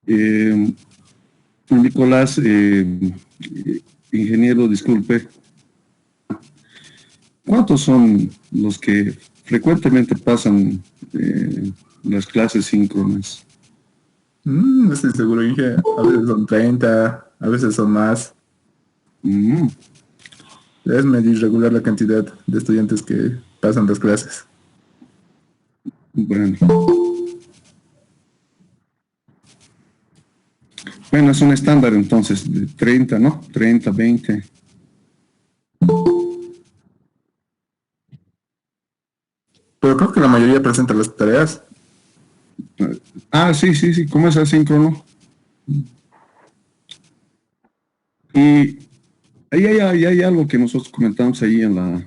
Eh, Nicolás, ingeniero, disculpe, ¿cuántos son los que frecuentemente pasan las clases síncronas? No estoy seguro, Inge. A veces son 30, a veces son más. Mm, Es medio irregular la cantidad de estudiantes que pasan las clases. bueno. Bueno, es un estándar entonces de 30, ¿no? 30, 20. Pero creo que la mayoría presenta las tareas. Ah, sí, sí, sí, ¿cómo es asíncrono? Y ahí hay algo que nosotros comentamos ahí en la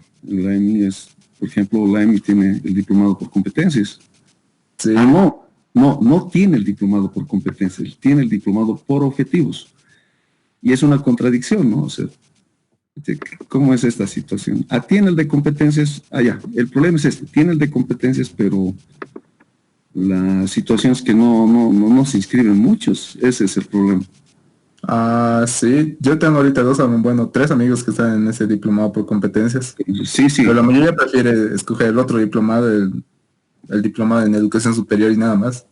EMI, es, por ejemplo, la EMI tiene el diplomado por competencias. Sí. Ah, no tiene el diplomado por competencias, tiene el diplomado por objetivos. Y es una contradicción, ¿no? O sea, ¿cómo es esta situación? Ah, tiene el de competencias, ya, el problema es este, tiene el de competencias, pero la situación es que no se inscriben muchos, ese es el problema. Ah, sí. Yo tengo ahorita bueno, tres amigos que están en ese diplomado por competencias. Sí, Pero sí. la mayoría prefiere escoger el otro diplomado, el diplomado en educación superior y nada más.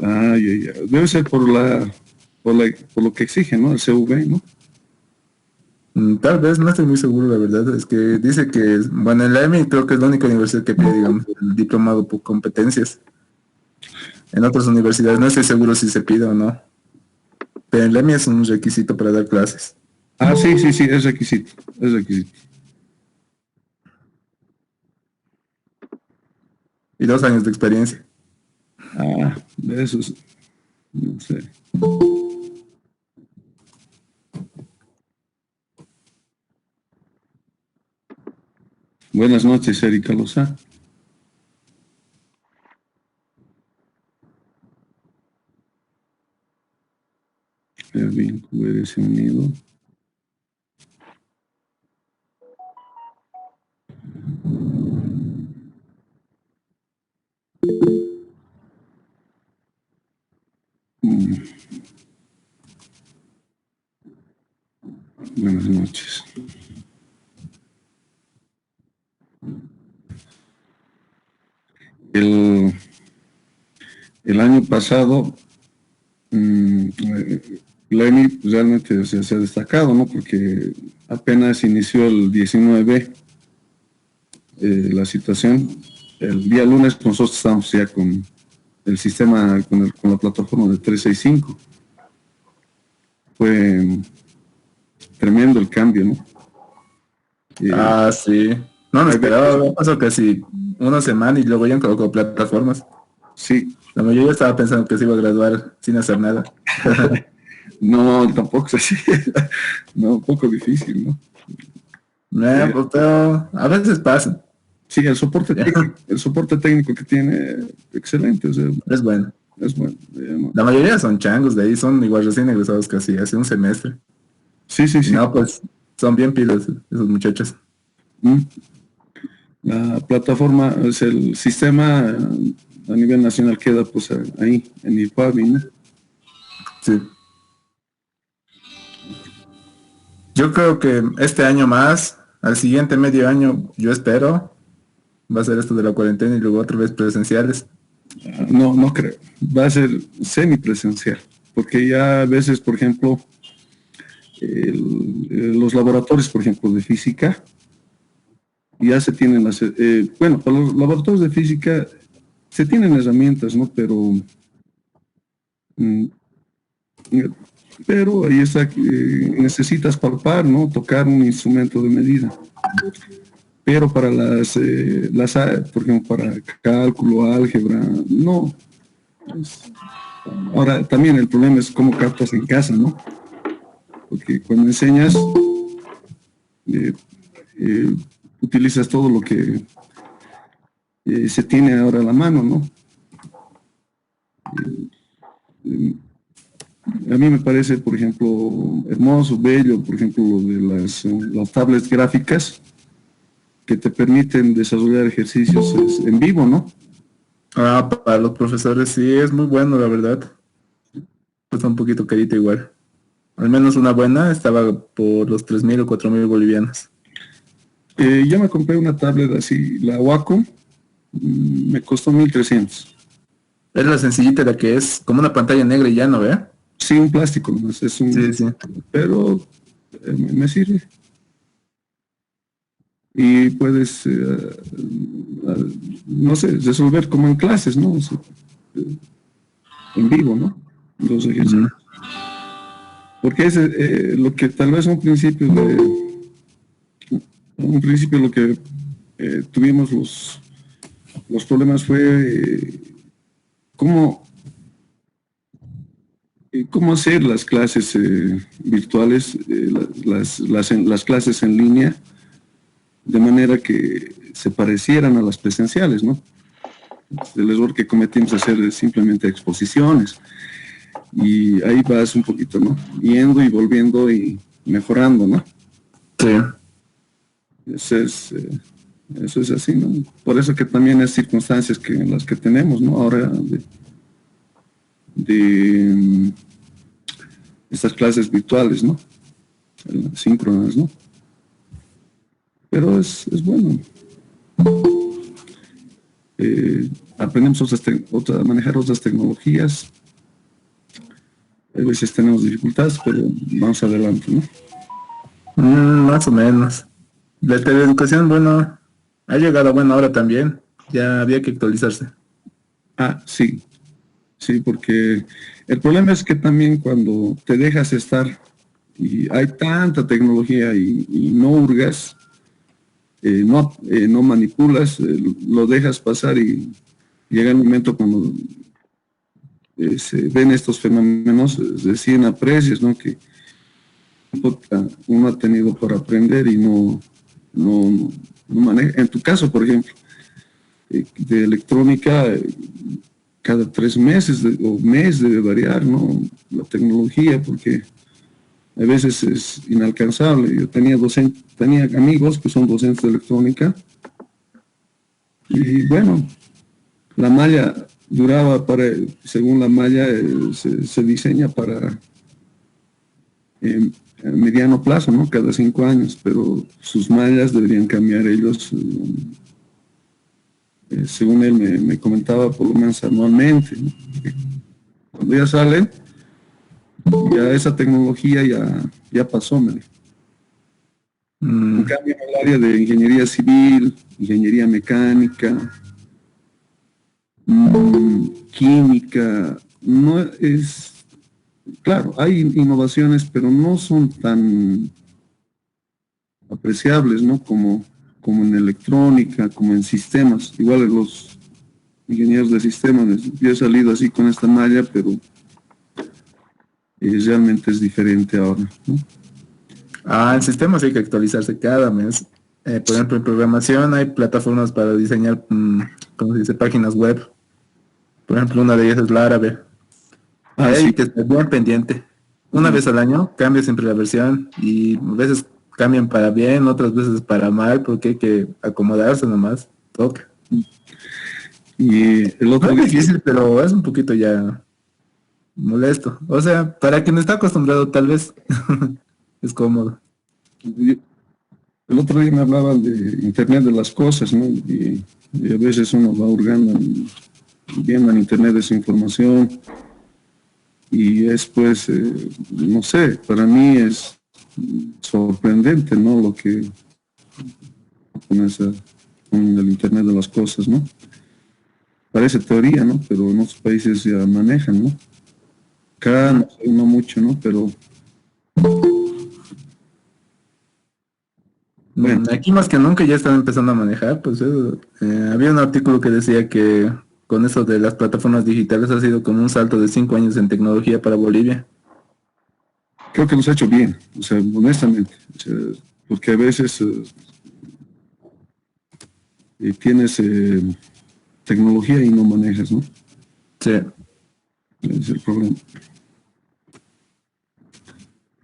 Ah, ya. Debe ser por lo que exige, ¿no? El CV, ¿no? Tal vez, no estoy muy seguro, la verdad. Es que dice que, bueno, en la EMI creo que es la única universidad que pide, digamos, el diplomado por competencias. En otras universidades no estoy seguro si se pide o no. Pero en la EMI es un requisito para dar clases. Ah, sí, sí, sí, es requisito, es requisito. Y 2 años de experiencia. Ah, de esos, no sé. Buenas noches, Erika Loza. Bien, QRS unido. Mm, buenas noches. El, el año pasado, la EMI realmente, o sea, se ha destacado, ¿no? Porque apenas inició el 19 la situación. El día lunes nosotros estamos ya con el sistema, con la plataforma de 365. Fue tremendo el cambio, ¿no? Eh, Ah, sí. No me hay veces, esperaba. Pasó casi una semana y luego ya han colocado plataformas. sí, La mayoría estaba pensando que se iba a graduar sin hacer nada. no, tampoco es así. No, un poco difícil, ¿no? No, Eh, pues, pero a veces pasa. sí, el soporte técnico que tiene, excelente, o sea, Es bueno. es bueno. No. La mayoría son changos de ahí, son igual recién egresados casi hace un semestre. Sí, sí, Y sí. no, pues son bien pilas esos muchachos. Mm. La plataforma, es el sistema a nivel nacional queda pues ahí, en IPABI, ¿no? Sí. Yo creo que este año más, al siguiente medio año, yo espero, va a ser esto de la cuarentena y luego otra vez presenciales. No, no creo. Va a ser semipresencial, porque ya a veces, por ejemplo, los laboratorios, por ejemplo, de física, ya se tienen bueno, para los laboratorios de física se tienen herramientas, ¿no? Mm, pero ahí está, necesitas palpar, ¿no? Tocar un instrumento de medida. Pero para por ejemplo, para cálculo, álgebra, no. Es- Ahora, también el problema es cómo captas en casa, ¿no? Porque cuando enseñas, eh, eh, utilizas todo lo que se tiene ahora a la mano, ¿no? Eh, a mí me parece, por ejemplo, hermoso, bello, por ejemplo, lo de las tablets gráficas que te permiten desarrollar ejercicios en vivo, ¿no? Ah, para los profesores sí, es muy bueno, la verdad. Pues un poquito carito igual. Al menos una buena estaba por los 3.000 o 4.000 bolivianos. Yo me compré una tablet así, la Wacom, me costó 1.300. Es la sencillita, la que es como una pantalla negra y ya no, ¿ve? Sí, un plástico, ¿no? Es Sí, un, sí. pero me sirve. Y puedes, no sé, resolver como en clases, ¿no? En vivo, ¿no? Los ejercicios. Mm, Porque es lo que tal vez un principio lo que tuvimos los problemas fue cómo, cómo hacer las clases virtuales, las clases en línea, de manera que se parecieran a las presenciales, ¿no? El error que cometimos es hacer simplemente exposiciones. Y ahí vas un poquito, ¿no? Yendo y volviendo y mejorando, ¿no? sí. Eso es, eh, eso es así, ¿no? Por eso que también es circunstancias que las que tenemos, ¿no? Ahora de estas clases virtuales, ¿no? Síncronas, ¿no? Pero es bueno. Aprendemos a manejar otras tecnologías. A veces tenemos dificultades, pero vamos adelante, ¿no? Más o menos. La teleeducación, bueno, ha llegado a buena hora también. Ya había que actualizarse. Ah, sí, sí, porque el problema es que también cuando te dejas estar y hay tanta tecnología y no hurgas, no manipulas, lo dejas pasar y llega el momento cuando se ven estos fenómenos, recién aprecias, ¿no? Que uno ha tenido para aprender y no, no maneja. En tu caso, por ejemplo, de electrónica, cada 3 meses o mes debe variar, ¿no? La tecnología, porque a veces es inalcanzable. Yo tenía amigos que son docentes de electrónica y bueno, la malla duraba según la malla se diseña para a mediano plazo, ¿no? Cada 5 años, pero sus mallas deberían cambiar ellos, según él me comentaba, por lo menos anualmente, ¿no? Cuando ya salen, ya esa tecnología ya pasó, me dijo. En Mm, cambio, en el área de ingeniería civil, ingeniería mecánica, química, no es, claro, hay innovaciones, pero no son tan apreciables, ¿no? Como en electrónica, como en sistemas. Igual los ingenieros de sistemas, yo he salido así con esta malla, pero realmente es diferente ahora, ¿no? el sistema sí hay que actualizarse cada mes. Por ejemplo, en programación hay plataformas para diseñar, ¿cómo se dice? Páginas web. Por ejemplo, una de ellas es Laravel. Ah, Hay sí. que estar bien pendiente. Una Ujú. vez al año cambia siempre la versión y a veces cambian para bien, otras veces para mal, porque hay que acomodarse nomás. Toca. Y el No otro es día, difícil, pero es un poquito ya molesto. O sea, para quien está acostumbrado tal vez es cómodo. el otro día me hablaban de Internet de las cosas, ¿no? Y a veces uno va hurgando, viendo en Internet esa información y es pues, no sé, para mí es sorprendente, ¿no? Lo que con, con el Internet de las cosas, ¿no? Parece teoría, ¿no? Pero en otros países ya manejan, ¿no? Acá Mm, no sé, no mucho, ¿no? Pero bueno, Aquí más que nunca ya están empezando a manejar, pues había un artículo que decía que con eso de las plataformas digitales ha sido como un salto de 5 años en tecnología para Bolivia. creo que nos ha hecho bien, o sea, honestamente, o sea, porque a veces tienes tecnología y no manejas, ¿no? Sí. Ese es el problema.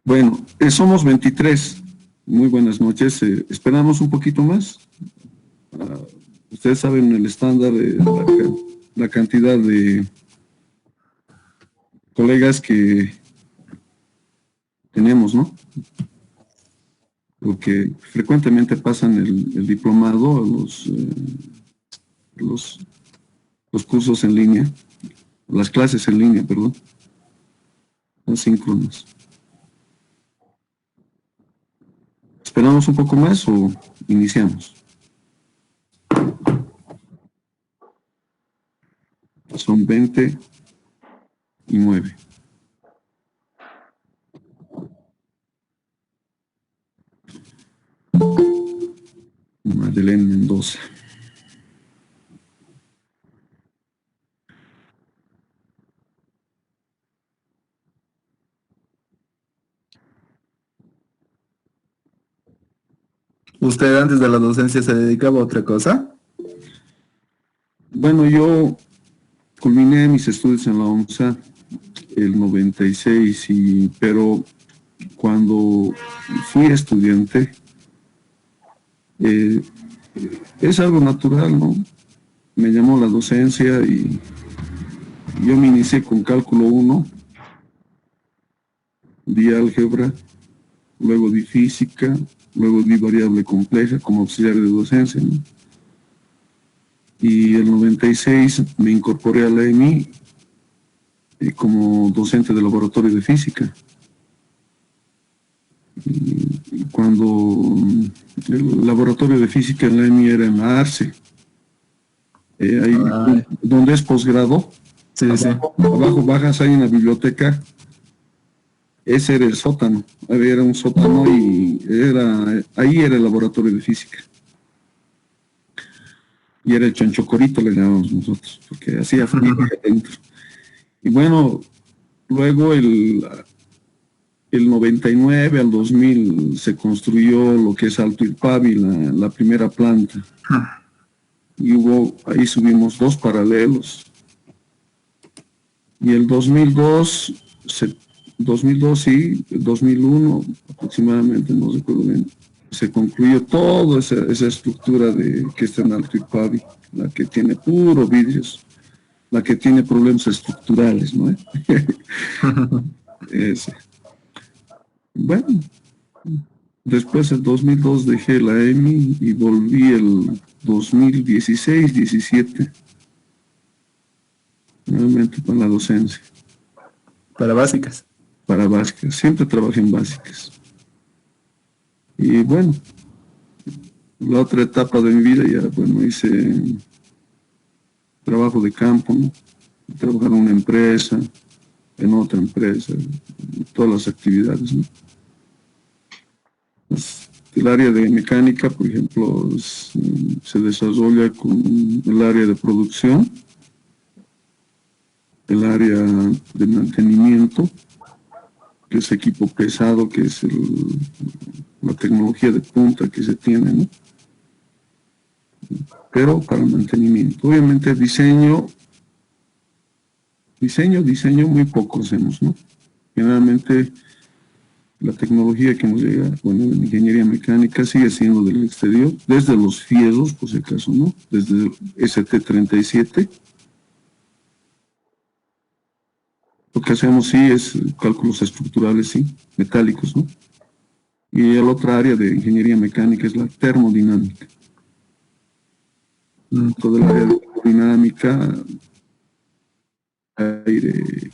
Bueno, somos 23. Muy buenas noches. Esperamos un poquito más. Ah, ustedes saben el estándar, la cantidad colegas que tenemos, ¿no? Porque frecuentemente pasan el diplomado, los cursos en línea, las clases en línea, perdón, asíncronas. ¿Esperamos un poco más o iniciamos? Son 20:09. Madeleine Mendoza. ¿Usted antes de la docencia se dedicaba a otra cosa? Bueno, yo culminé mis estudios en la OMSA el 96, pero cuando fui estudiante, es algo natural, ¿no? Me llamó la docencia y yo me inicié con cálculo 1, di álgebra, luego di física, luego di variable compleja como auxiliar de docencia, ¿no? Y el 96 me incorporé a la EMI como docente de laboratorio de física. Y cuando el laboratorio de física en la EMI era en la ARCE, ahí donde es posgrado, Sí, sí. Abajo bajas, hay una biblioteca. Ese era el sótano, era un sótano y ahí era el laboratorio de física. Y era el chanchocorito, le llamábamos nosotros, porque hacía frío adentro. Y bueno, luego el 99 al 2000 se construyó lo que es Alto Irpavi, la primera planta. Y ahí subimos 2 paralelos. Y el 2002, 2002 sí, el 2001 aproximadamente, no recuerdo bien, se concluyó toda esa estructura que está en Alto Irpavi, la que tiene puro vidrios, la que tiene problemas estructurales, ¿no? Bueno, después el 2002 dejé la EMI y volví el 2016-17 nuevamente para la docencia. Para básicas. Para básicas, siempre trabajé en básicas. Y bueno, la otra etapa de mi vida ya, bueno, hice trabajo de campo, ¿no? Trabajar en una empresa, en otra empresa, todas las actividades, ¿no? El área de mecánica, por ejemplo, se desarrolla con el área de producción, el área de mantenimiento, que es equipo pesado, que es la tecnología de punta que se tiene, ¿no? Pero para mantenimiento. Obviamente diseño muy poco hacemos, ¿no? Generalmente la tecnología que nos llega, bueno, en ingeniería mecánica sigue siendo del exterior, desde los fierros, por si acaso, ¿no? Desde el ST37. Lo que hacemos sí es cálculos estructurales, sí, metálicos, ¿no? Y el otra área de ingeniería mecánica es la termodinámica. Todo el área de termodinámica, aire,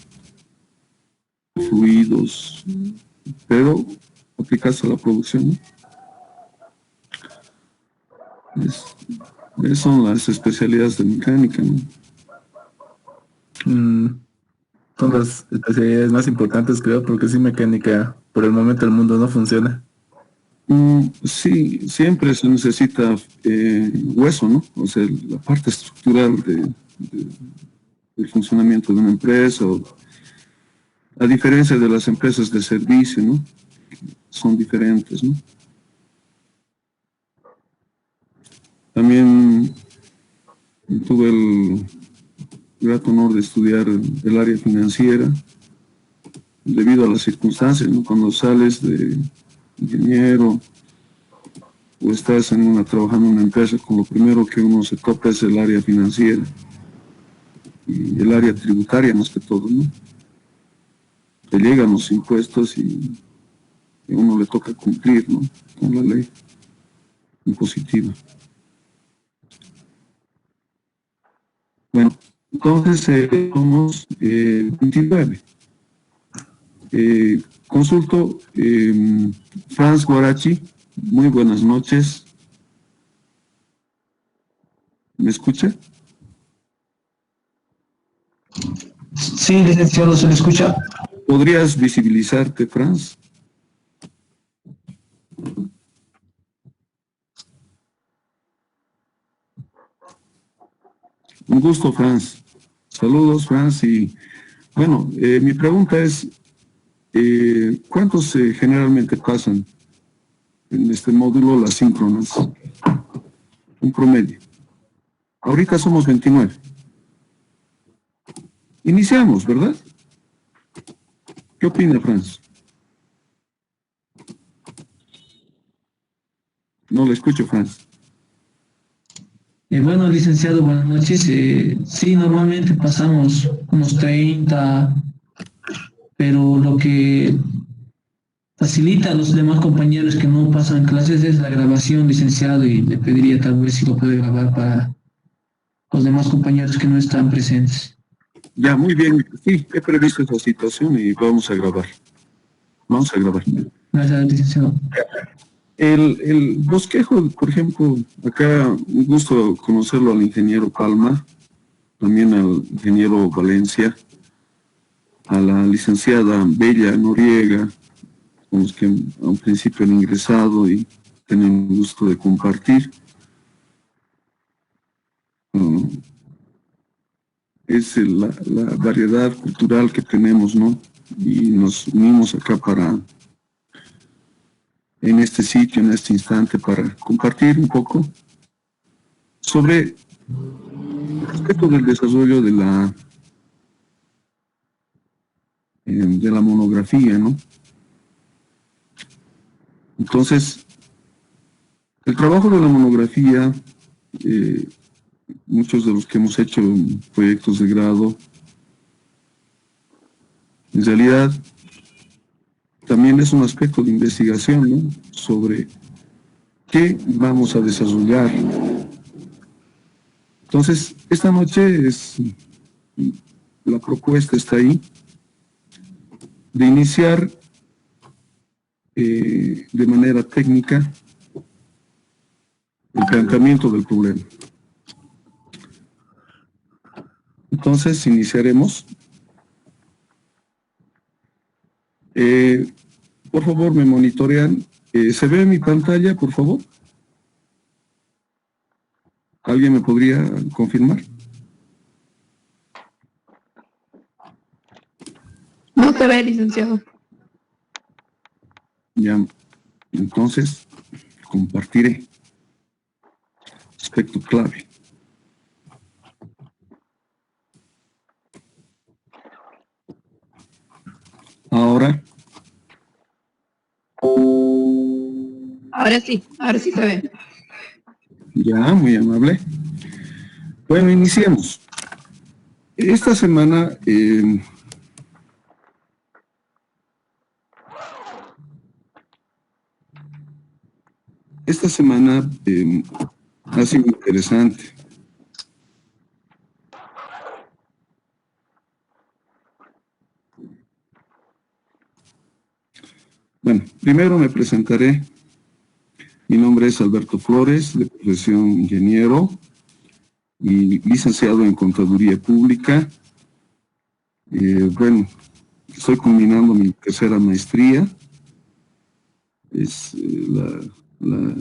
fluidos, pero aplicas a la producción, ¿no? Esas son las especialidades de mecánica, ¿no? Son las especialidades más importantes, creo, porque sin mecánica, por el momento el mundo no funciona. Sí, siempre se necesita hueso, ¿no? O sea, la parte estructural del funcionamiento de una empresa, a diferencia de las empresas de servicio, ¿no? Son diferentes, ¿no? También tuve el grato honor de estudiar el área financiera, debido a las circunstancias, ¿no? Cuando sales de ingeniero o estás trabajando en una empresa, con lo primero que uno se topa es el área financiera y el área tributaria más que todo, ¿no? te llegan los impuestos y a uno le toca cumplir, ¿no?, con la ley impositiva. Bueno, entonces somos 29. Consulto, Franz Guarachi, muy buenas noches. ¿Me escucha? Sí, licenciado, se le escucha. ¿Podrías visibilizarte, Franz? Un gusto, Franz. Saludos, Franz. Y bueno, mi pregunta es, ¿cuántos generalmente pasan en este módulo las síncronas? Un promedio. Ahorita somos 29. Iniciamos, ¿verdad? ¿Qué opina, Franz? No le escucho, Franz. Bueno, licenciado, buenas noches. Sí, normalmente pasamos unos 30, pero lo que facilita a los demás compañeros que no pasan clases es la grabación, licenciado, y le pediría tal vez si lo puede grabar para los demás compañeros que no están presentes. Ya, muy bien. Sí, he previsto esa situación y vamos a grabar. Vamos a grabar. Gracias, licenciado. El bosquejo, por ejemplo, acá un gusto conocerlo al ingeniero Palma, también al ingeniero Valencia, a la licenciada Bella Noriega, con los que a un principio han ingresado y tienen el gusto de compartir. Es la variedad cultural que tenemos, ¿no? Y nos unimos acá en este sitio, en este instante, para compartir un poco sobre el aspecto del desarrollo de la monografía, ¿no? Entonces, el trabajo de la monografía, muchos de los que hemos hecho proyectos de grado, en realidad también es un aspecto de investigación, ¿no?, sobre qué vamos a desarrollar. Entonces, esta noche la propuesta está ahí, de iniciar de manera técnica el planteamiento del problema. Entonces, iniciaremos. Por favor, me monitorean. ¿Se ve mi pantalla, por favor? ¿Alguien me podría confirmar? No se ve, licenciado. Ya, entonces, compartiré. Aspecto clave. Ahora. Ahora sí se ve. Ya, muy amable. Bueno, iniciemos. Esta semana ha sido interesante. Bueno, primero me presentaré. Mi nombre es Alberto Flores, de profesión ingeniero y licenciado en Contaduría Pública. Bueno, estoy culminando mi tercera maestría. Es no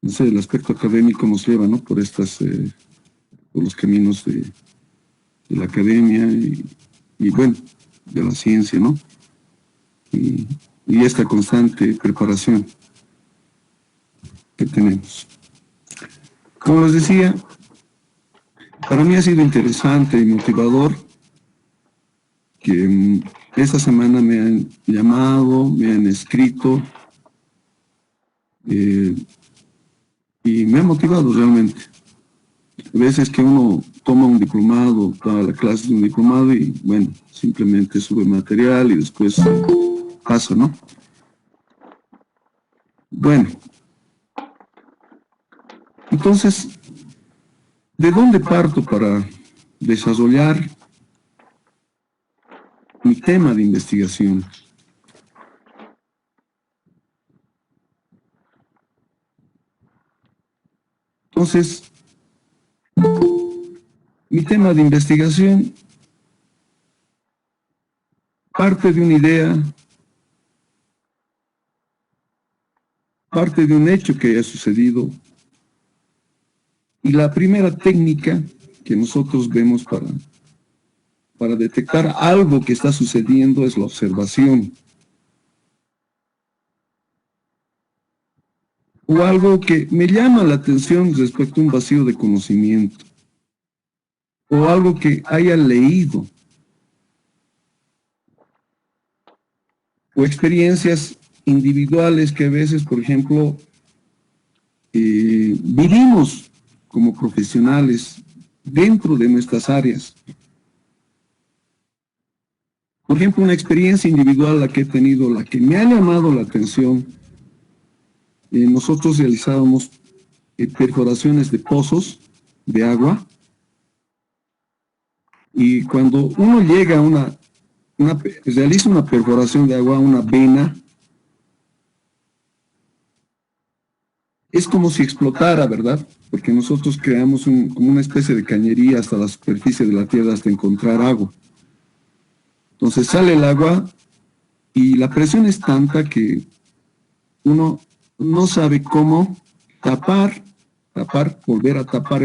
sé, el aspecto académico nos lleva, ¿no?, por los caminos de la academia y bueno, de la ciencia, ¿no? Y esta constante preparación que tenemos. Como les decía, para mí ha sido interesante y motivador que esta semana me han llamado, me han escrito y me ha motivado realmente. A veces que uno toma un diplomado, toda la clase de un diplomado y, bueno, simplemente sube material y después pasa, ¿no? Bueno, entonces, ¿de dónde parto para desarrollar mi tema de investigación? Entonces, mi tema de investigación parte de una idea, parte de un hecho que haya sucedido, y la primera técnica que nosotros vemos para detectar algo que está sucediendo es la observación. O algo que me llama la atención respecto a un vacío de conocimiento. O algo que haya leído. O experiencias individuales que a veces, por ejemplo, vivimos como profesionales dentro de nuestras áreas. Por ejemplo, una experiencia individual la que he tenido, la que me ha llamado la atención. Nosotros realizábamos perforaciones de pozos de agua, y cuando uno llega a realiza una perforación de agua, una vena, es como si explotara, ¿verdad? Porque nosotros creamos como una especie de cañería hasta la superficie de la tierra hasta encontrar agua. Entonces sale el agua y la presión es tanta que uno no sabe cómo volver a tapar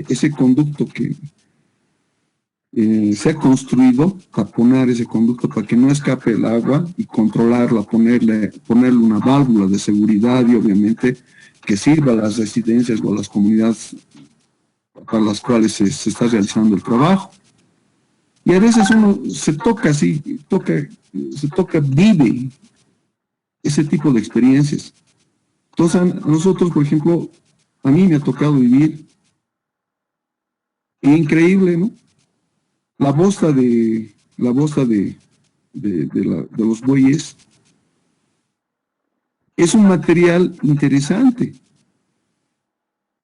ese conducto que se ha construido, taponar ese conducto para que no escape el agua y controlarla, ponerle una válvula de seguridad y obviamente que sirva a las residencias o a las comunidades para las cuales se está realizando el trabajo. Y a veces uno se toca así, vive ese tipo de experiencias. Entonces, a nosotros, por ejemplo, a mí me ha tocado vivir, increíble, ¿no? La bosta de los bueyes es un material interesante,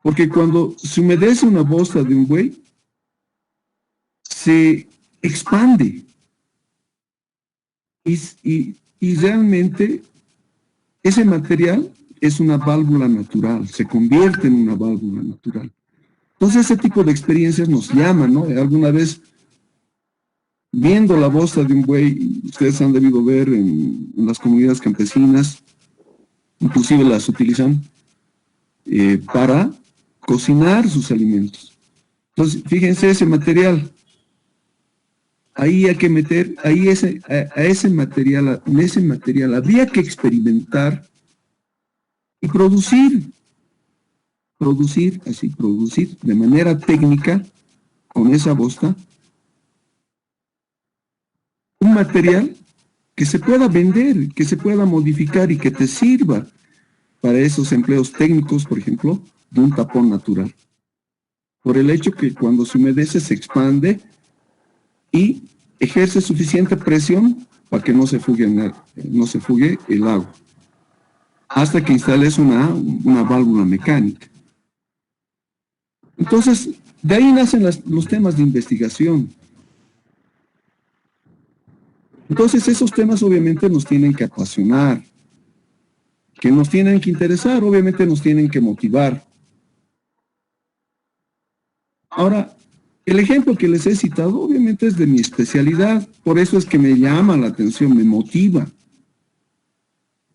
porque cuando se humedece una bosta de un buey, se expande y realmente ese material es una válvula natural, se convierte en una válvula natural. Entonces ese tipo de experiencias nos llaman, ¿no? Alguna vez viendo la bosta de un buey, ustedes han debido ver en las comunidades campesinas, inclusive las utilizan para cocinar sus alimentos. Entonces, fíjense ese material. Ahí hay que meter, en ese material habría que experimentar y producir de manera técnica con esa bosta un material que se pueda vender, que se pueda modificar y que te sirva para esos empleos técnicos, por ejemplo, de un tapón natural. Por el hecho que cuando se humedece se expande y ejerce suficiente presión para que no se fugue el agua, hasta que instales una válvula mecánica. Entonces, de ahí nacen los temas de investigación. Entonces, esos temas obviamente nos tienen que apasionar, que nos tienen que interesar, obviamente nos tienen que motivar. Ahora, el ejemplo que les he citado obviamente es de mi especialidad, por eso es que me llama la atención, me motiva.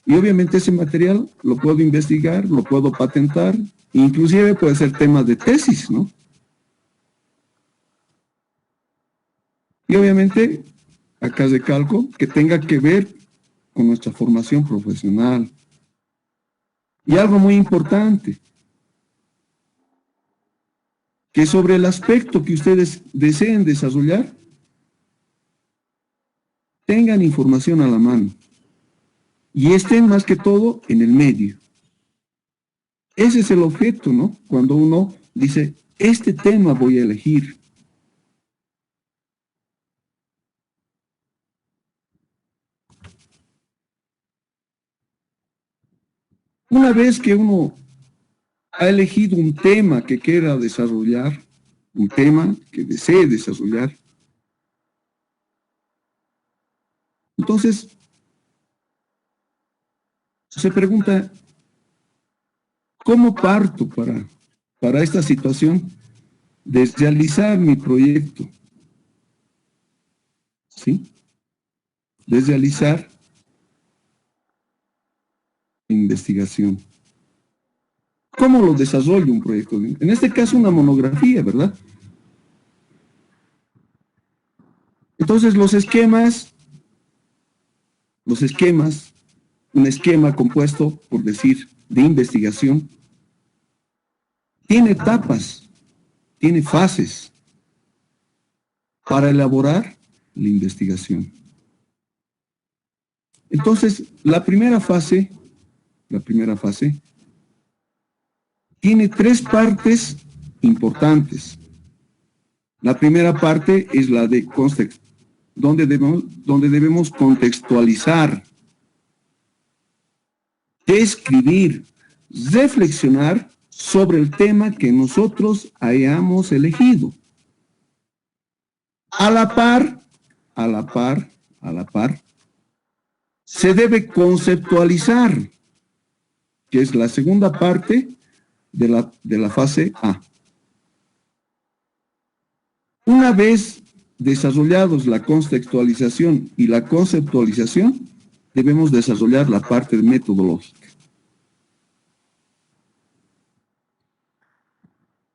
Y obviamente ese material lo puedo investigar, lo puedo patentar, inclusive puede ser tema de tesis, ¿no? Y obviamente, acá recalco que tenga que ver con nuestra formación profesional. Y algo muy importante, que sobre el aspecto que ustedes deseen desarrollar, tengan información a la mano y estén más que todo en el medio. Ese es el objeto, ¿no? Cuando uno dice, este tema voy a elegir. Una vez que uno ha elegido un tema que quiera desarrollar, un tema que desee desarrollar, entonces se pregunta, ¿cómo parto para esta situación de realizar mi proyecto? ¿Sí? De realizar investigación. ¿Cómo lo desarrollo un proyecto? En este caso una monografía, ¿verdad? Entonces los esquemas, un esquema compuesto, por decir, de investigación, tiene etapas, tiene fases para elaborar la investigación. Entonces, la primera fase tiene tres partes importantes. La primera parte es la de donde debemos contextualizar, describir, reflexionar sobre el tema que nosotros hayamos elegido. A la par, se debe conceptualizar, que es la segunda parte de la fase A. Una vez desarrollados la contextualización y la conceptualización, debemos desarrollar la parte metodológica.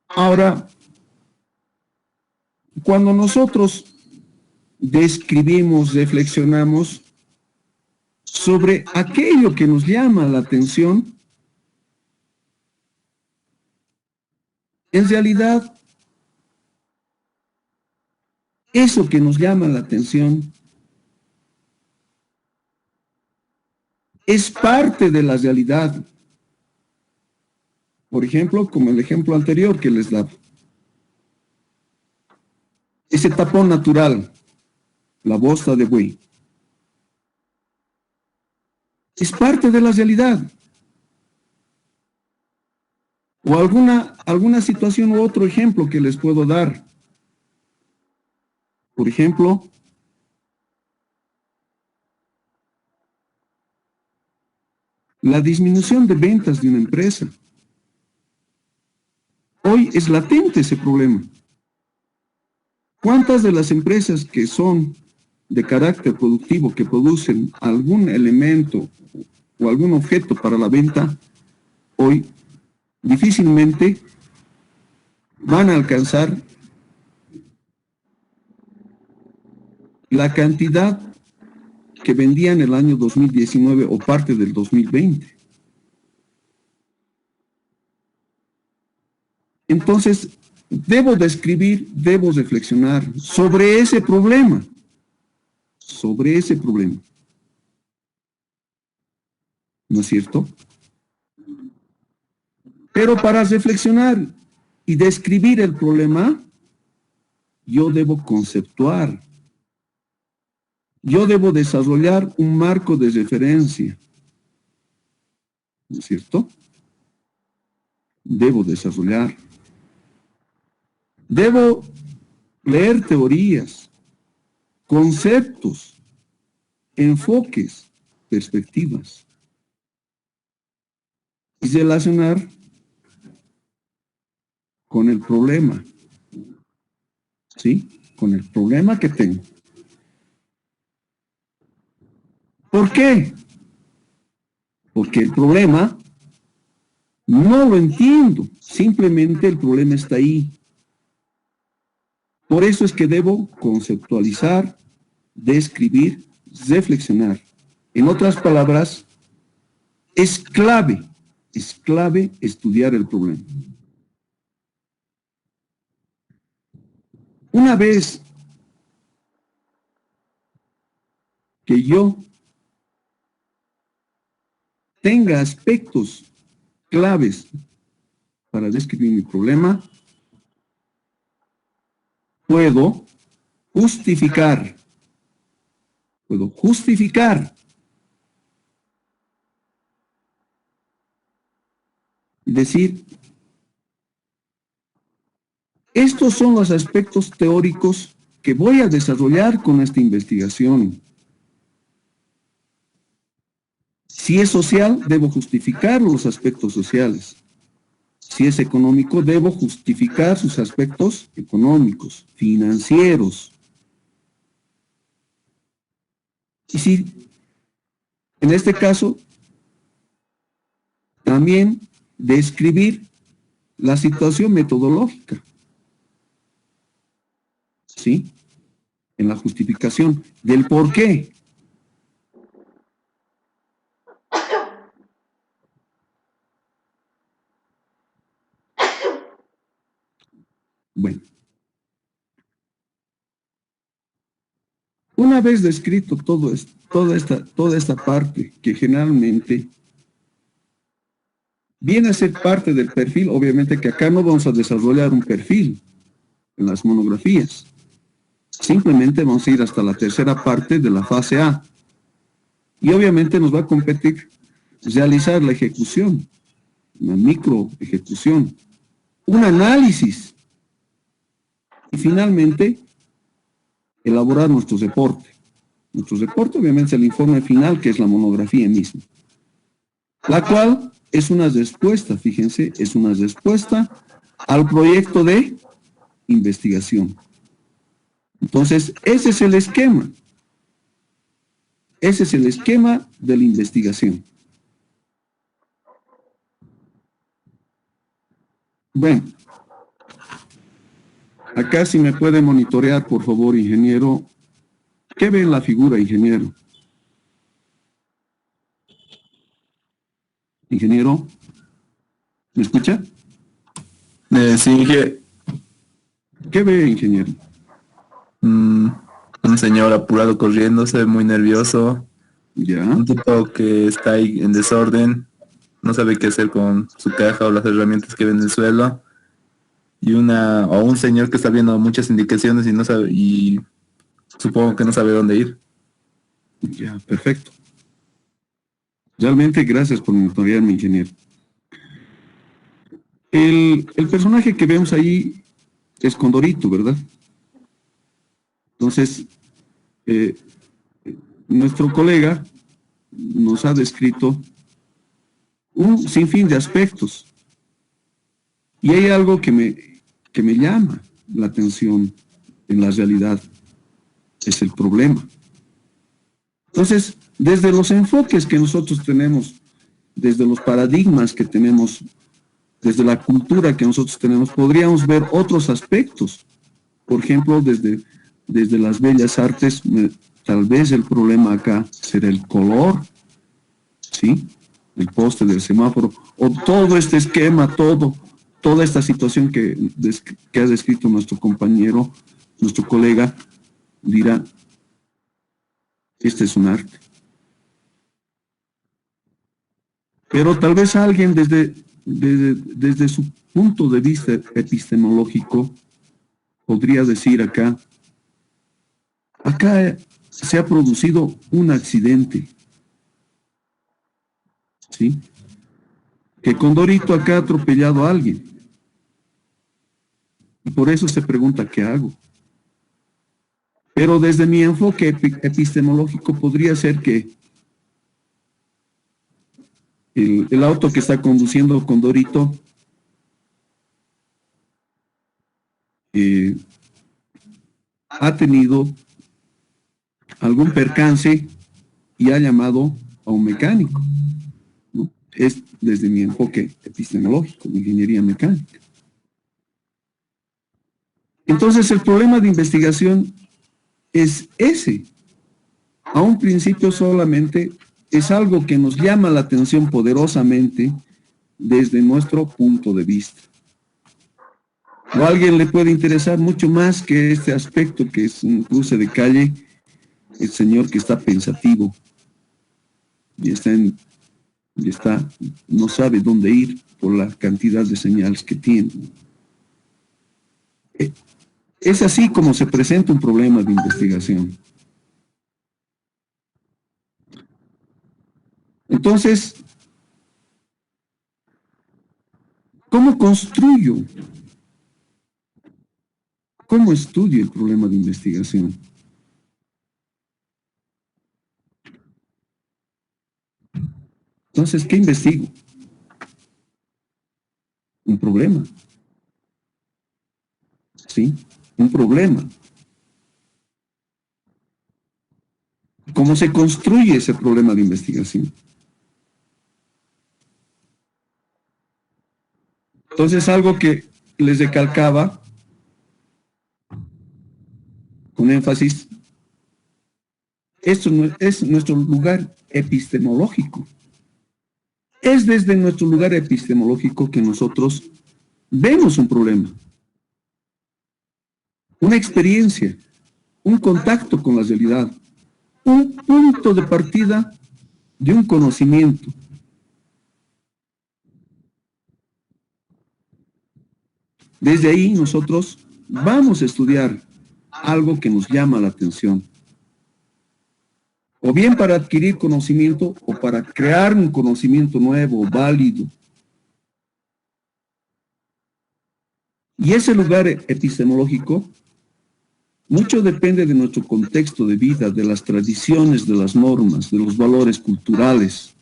Ahora, cuando nosotros describimos, reflexionamos sobre aquello que nos llama la atención, en realidad, eso que nos llama la atención es parte de la realidad. Por ejemplo, como el ejemplo anterior que les daba. Ese tapón natural, la bosta de buey, es parte de la realidad. O alguna situación u otro ejemplo que les puedo dar. Por ejemplo, la disminución de ventas de una empresa. Hoy es latente ese problema. ¿Cuántas de las empresas que son de carácter productivo, que producen algún elemento o algún objeto para la venta, hoy difícilmente van a alcanzar la cantidad que vendían el año 2019 o parte del 2020? Entonces, debo describir, debo reflexionar sobre ese problema. ¿No es cierto? Pero para reflexionar y describir el problema, yo debo conceptuar. Yo debo desarrollar un marco de referencia. ¿No es cierto? Debo desarrollar. Debo leer teorías, conceptos, enfoques, perspectivas. Y relacionar con el problema. ¿Sí? Con el problema que tengo. ¿Por qué? Porque el problema no lo entiendo. Simplemente el problema está ahí. Por eso es que debo conceptualizar, describir, reflexionar. En otras palabras, es clave estudiar el problema. Una vez que yo tenga aspectos claves para describir mi problema, puedo justificar, decir, estos son los aspectos teóricos que voy a desarrollar con esta investigación. Si es social, debo justificar los aspectos sociales. Si es económico, debo justificar sus aspectos económicos, financieros. Y si, en este caso, también describir la situación metodológica, ¿sí? En la justificación del por qué. Bueno, una vez descrito todo esto, toda esta parte que generalmente viene a ser parte del perfil, obviamente que acá no vamos a desarrollar un perfil en las monografías, simplemente vamos a ir hasta la tercera parte de la fase A, y obviamente nos va a competir realizar la ejecución, una micro ejecución, un análisis, y finalmente elaborar nuestro reporte. Nuestro reporte obviamente es el informe final, que es la monografía misma, la cual es una respuesta, fíjense, es una respuesta al proyecto de investigación. Entonces, ese es el esquema. Ese es el esquema de la investigación. Bueno, acá si me puede monitorear, por favor, ingeniero. ¿Qué ve en la figura, ingeniero? Ingeniero, ¿me escucha? Sí, que ¿Qué ve, ingeniero? un señor apurado corriendo, se ve muy nervioso. Ya, Un tipo que está ahí en desorden, no sabe qué hacer con su caja o las herramientas que ve en el suelo. Y un señor que está viendo muchas indicaciones y no sabe, y supongo que no sabe dónde ir. ya, perfecto. Realmente gracias por monitorearme, ingeniero. El personaje que vemos ahí es Condorito, ¿verdad? Entonces, nuestro colega nos ha descrito un sinfín de aspectos. Y hay algo que me llama la atención en la realidad, es el problema. Entonces, desde los enfoques que nosotros tenemos, desde los paradigmas que tenemos, desde la cultura que nosotros tenemos, podríamos ver otros aspectos. Por ejemplo, desde las bellas artes, tal vez el problema acá será el color, ¿sí? El poste del semáforo, o todo este esquema, toda esta situación que ha descrito nuestro compañero, nuestro colega, dirá, este es un arte. Pero tal vez alguien desde su punto de vista epistemológico podría decir acá se ha producido un accidente, ¿sí? Que Condorito acá ha atropellado a alguien. Y por eso se pregunta, ¿qué hago? Pero desde mi enfoque epistemológico podría ser que el auto que está conduciendo Condorito ha tenido algún percance y ha llamado a un mecánico, ¿no? Es desde mi enfoque epistemológico de ingeniería mecánica. Entonces el problema de investigación es ese. A un principio solamente es algo que nos llama la atención poderosamente desde nuestro punto de vista. O a alguien le puede interesar mucho más que este aspecto que es un cruce de calle, el señor que está pensativo y no sabe dónde ir por la cantidad de señales que tiene. Es así como se presenta un problema de investigación. Entonces, ¿cómo construyo? ¿Cómo estudio el problema de investigación? Entonces, ¿qué investigo? Un problema. ¿Sí? Un problema. ¿Cómo se construye ese problema de investigación? Entonces, algo que les recalcaba con énfasis, esto es nuestro lugar epistemológico. Es desde nuestro lugar epistemológico que nosotros vemos un problema, una experiencia, un contacto con la realidad, un punto de partida de un conocimiento. Desde ahí nosotros vamos a estudiar algo que nos llama la atención. O bien para adquirir conocimiento o para crear un conocimiento nuevo, válido. Y ese lugar epistemológico mucho depende de nuestro contexto de vida, de las tradiciones, de las normas, de los valores culturales,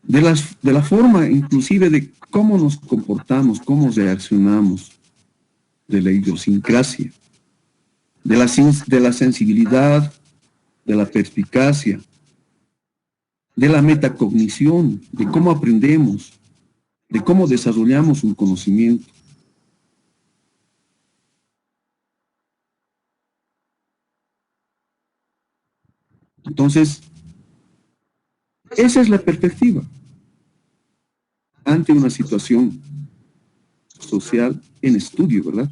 de la forma inclusive de cómo nos comportamos, cómo reaccionamos, de la idiosincrasia, de la sensibilidad, de la perspicacia, de la metacognición, de cómo aprendemos, de cómo desarrollamos un conocimiento. Entonces, esa es la perspectiva ante una situación social en estudio, ¿verdad?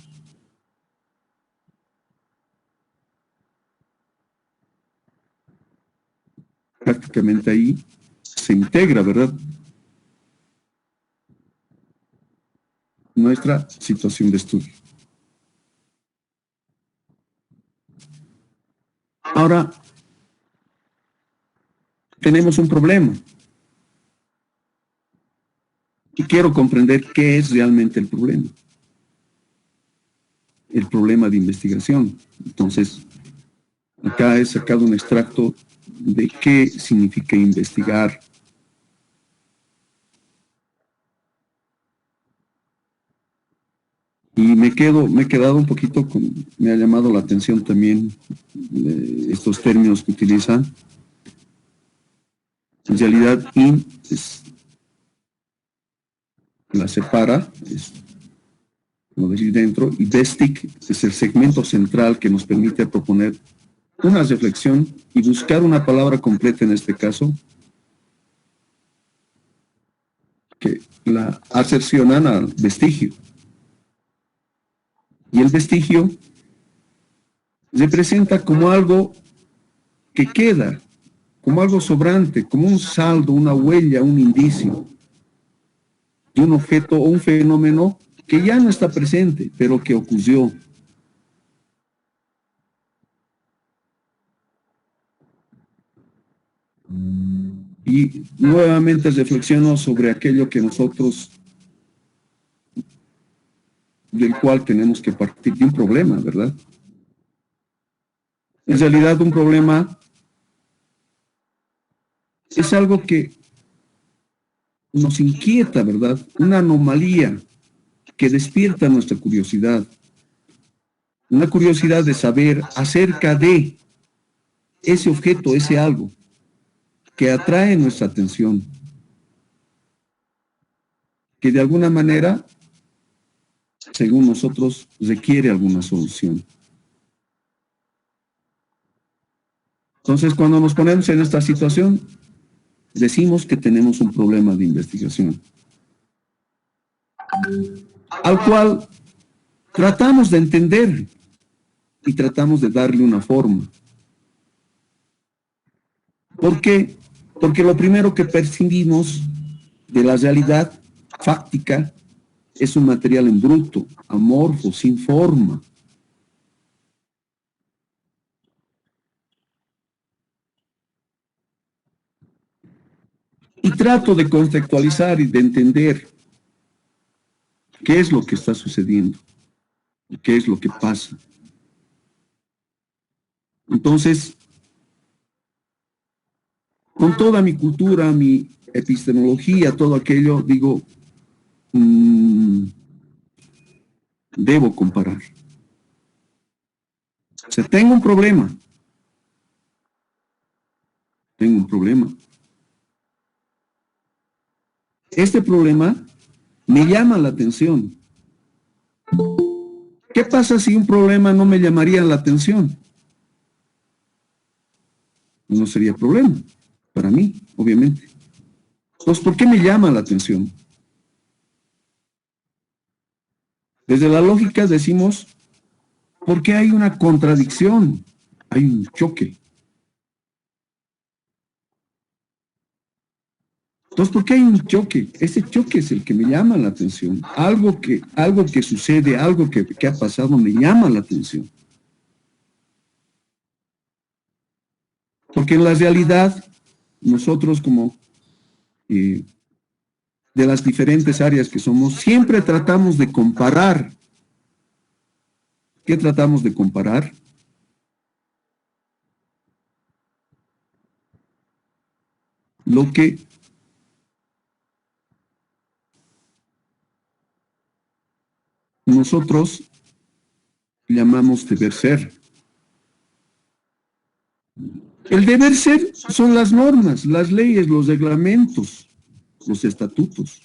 Prácticamente ahí se integra, ¿verdad?, nuestra situación de estudio. Ahora, tenemos un problema. Y quiero comprender qué es realmente el problema. El problema de investigación. Entonces, acá he sacado un extracto de qué significa investigar. Y me he quedado un poquito me ha llamado la atención también estos términos que utilizan. En realidad, la separa, es como decir dentro, y Vestic es el segmento central que nos permite proponer una reflexión y buscar una palabra completa en este caso, que la asercionan al vestigio. Y el vestigio se presenta como algo que queda, como algo sobrante, como un saldo, una huella, un indicio de un objeto o un fenómeno que ya no está presente, pero que ocurrió. Y nuevamente reflexiono sobre aquello que nosotros, del cual tenemos que partir de un problema, ¿verdad? En realidad un problema es algo que nos inquieta, ¿verdad? Una anomalía que despierta nuestra curiosidad. Una curiosidad de saber acerca de ese objeto, ese algo, que atrae nuestra atención, que de alguna manera, según nosotros, requiere alguna solución. Entonces, cuando nos ponemos en esta situación, decimos que tenemos un problema de investigación, al cual tratamos de entender y tratamos de darle una forma. ¿Por qué? Porque lo primero que percibimos de la realidad fáctica es un material en bruto, amorfo, sin forma. Y trato de contextualizar y de entender qué es lo que está sucediendo, qué es lo que pasa. Entonces, con toda mi cultura, mi epistemología, todo aquello, digo, debo comparar. O sea, tengo un problema. Tengo un problema. Este problema me llama la atención. ¿Qué pasa si un problema no me llamaría la atención? No sería problema para mí, obviamente. Entonces, ¿por qué me llama la atención? Desde la lógica decimos, porque hay una contradicción, hay un choque. Entonces, ¿por qué hay un choque? Ese choque es el que me llama la atención. Algo que sucede, algo que ha pasado me llama la atención. Porque en la realidad, nosotros como de las diferentes áreas que somos, siempre tratamos de comparar. ¿Qué tratamos de comparar? Lo que nosotros llamamos deber ser. El deber ser son las normas, las leyes, los reglamentos, los estatutos.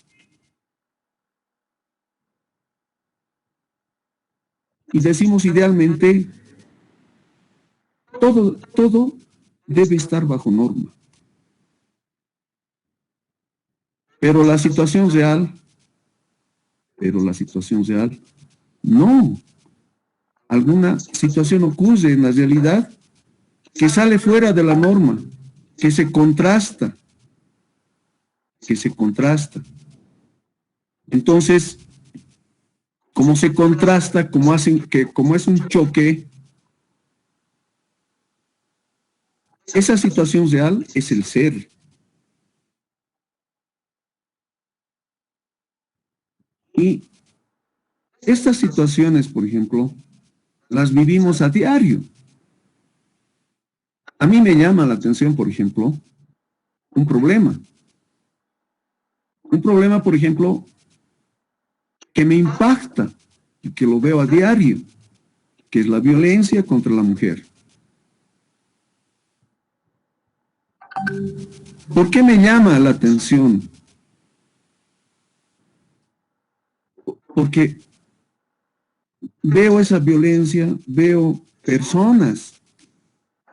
Y decimos idealmente, todo debe estar bajo norma. Pero la situación real, no. Alguna situación ocurre en la realidad que sale fuera de la norma, que se contrasta. Entonces, como se contrasta, como es un choque, esa situación real es el ser. Y estas situaciones, por ejemplo, las vivimos a diario. A mí me llama la atención, por ejemplo, un problema. Un problema, por ejemplo, que me impacta y que lo veo a diario, que es la violencia contra la mujer. ¿Por qué me llama la atención? Porque veo esa violencia, veo personas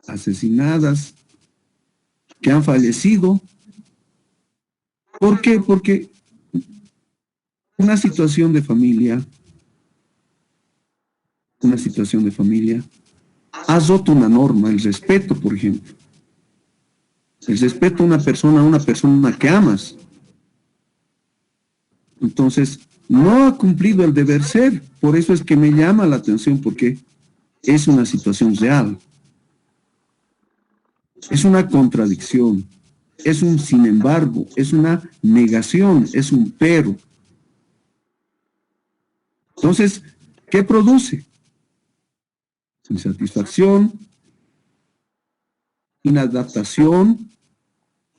asesinadas que han fallecido. ¿Por qué? Porque una situación de familia ha roto una norma, el respeto, por ejemplo. El respeto a una persona que amas. Entonces, no ha cumplido el deber ser. Por eso es que me llama la atención, porque es una situación real. Es una contradicción. Es un sin embargo. Es una negación. Es un pero. Entonces, ¿qué produce? Insatisfacción, inadaptación,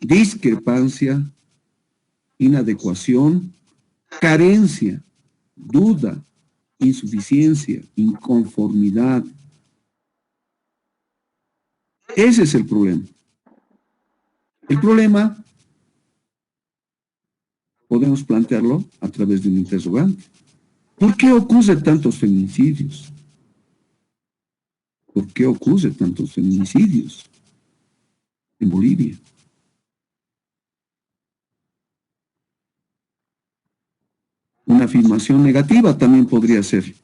discrepancia, inadecuación, carencia, duda, insuficiencia, inconformidad. Ese es el problema. El problema podemos plantearlo a través de un interrogante. ¿Por qué ocurren tantos feminicidios? ¿Por qué ocurren tantos feminicidios en Bolivia? Una afirmación negativa también podría ser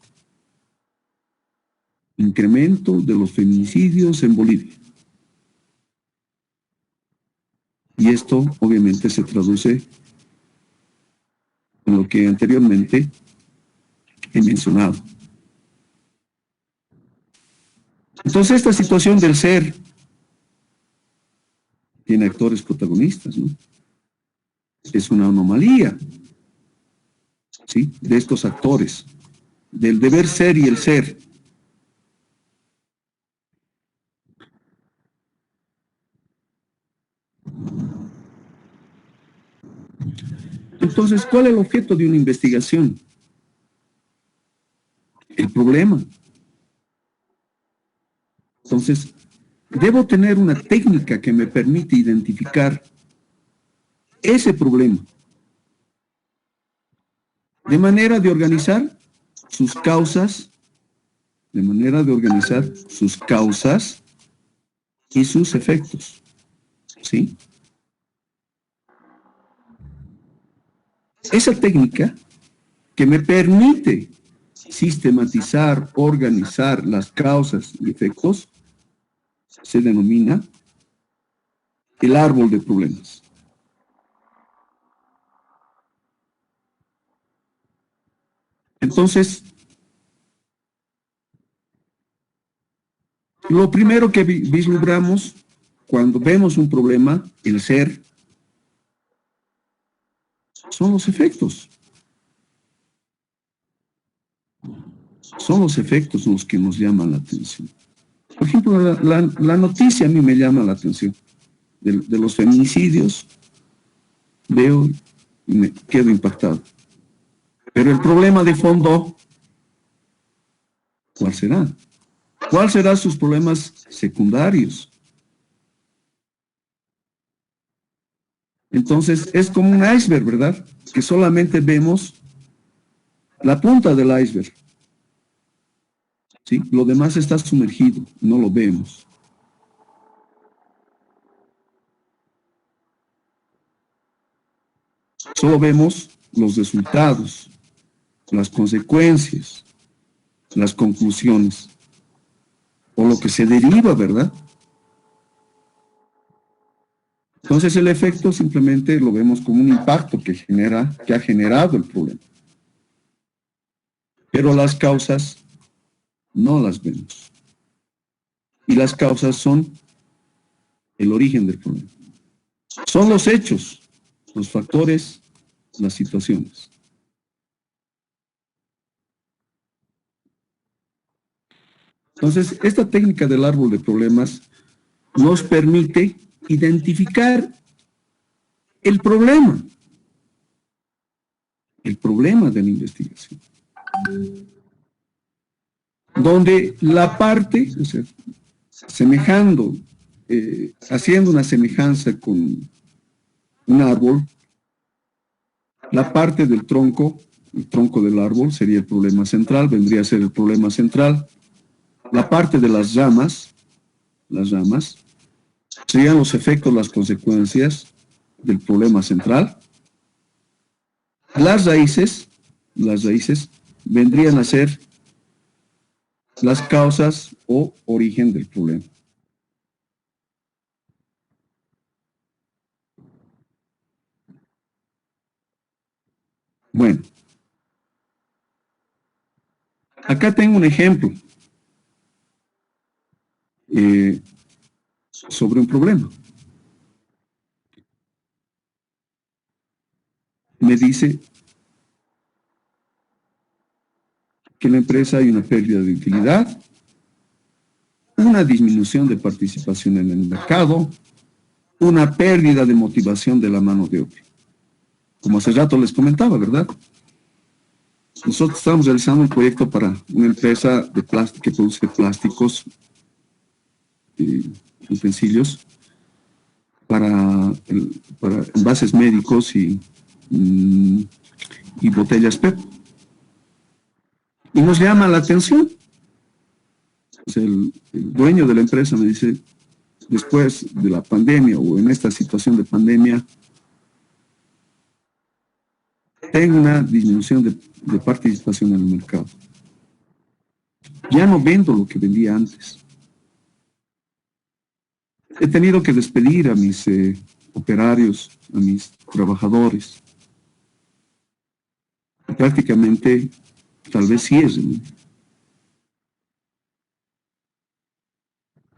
incremento de los feminicidios en Bolivia. Y esto obviamente se traduce en lo que anteriormente he mencionado. Entonces, esta situación del ser tiene actores protagonistas, ¿no? Es una anomalía, ¿sí?, de estos actores, del deber ser y el ser. Entonces, ¿cuál es el objeto de una investigación? El problema. Entonces, debo tener una técnica que me permite identificar ese problema, de manera de organizar sus causas, y sus efectos, ¿sí? Esa técnica que me permite sistematizar, organizar las causas y efectos, se denomina el árbol de problemas. Entonces, lo primero que vislumbramos cuando vemos un problema, el ser, son los efectos. Son los efectos los que nos llaman la atención. Por ejemplo, la noticia a mí me llama la atención. De los feminicidios, veo y me quedo impactado. Pero el problema de fondo, ¿cuál será? ¿Cuál serán sus problemas secundarios? Entonces, es como un iceberg, ¿verdad? Que solamente vemos la punta del iceberg, ¿sí? Lo demás está sumergido, no lo vemos. Solo vemos los resultados, las consecuencias, las conclusiones, o lo que se deriva, ¿verdad? Entonces el efecto simplemente lo vemos como un impacto que ha generado el problema. Pero las causas no las vemos. Y las causas son el origen del problema. Son los hechos, los factores, las situaciones. Entonces, esta técnica del árbol de problemas nos permite identificar el problema de la investigación. Donde la parte, o sea, haciendo una semejanza con un árbol, la parte del tronco, el tronco del árbol sería el problema central, vendría a ser el problema central. La parte de las ramas serían los efectos, las consecuencias del problema central. Las raíces vendrían a ser las causas o origen del problema. Bueno, acá tengo un ejemplo sobre un problema. Me dice que en la empresa hay una pérdida de utilidad, una disminución de participación en el mercado, una pérdida de motivación de la mano de obra. Como hace rato les comentaba, ¿verdad? Nosotros estamos realizando un proyecto para una empresa de plástico que produce plásticos, utensilios, para envases médicos y botellas PET. Y nos llama la atención. O sea, el dueño de la empresa me dice, después de la pandemia o en esta situación de pandemia, tengo una disminución de participación en el mercado. Ya no vendo lo que vendía antes. He tenido que despedir a mis operarios, a mis trabajadores. Prácticamente tal vez sí es, ¿no?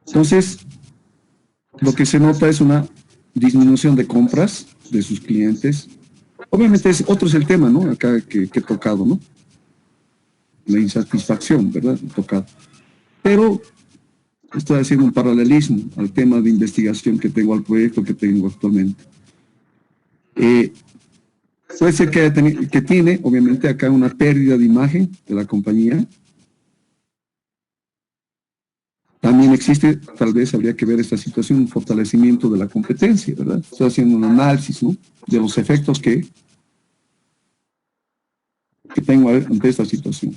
Entonces, lo que se nota es una disminución de compras de sus clientes. Obviamente otro es el tema, ¿no? Acá que he tocado, ¿no? La insatisfacción, ¿verdad? He tocado. Pero estoy haciendo un paralelismo al tema de investigación que tengo, al proyecto que tengo actualmente. Puede ser que tiene, obviamente, acá una pérdida de imagen de la compañía. También existe, tal vez habría que ver esta situación, un fortalecimiento de la competencia, ¿verdad? Estoy haciendo un análisis, ¿no? De los efectos que tengo ante esta situación.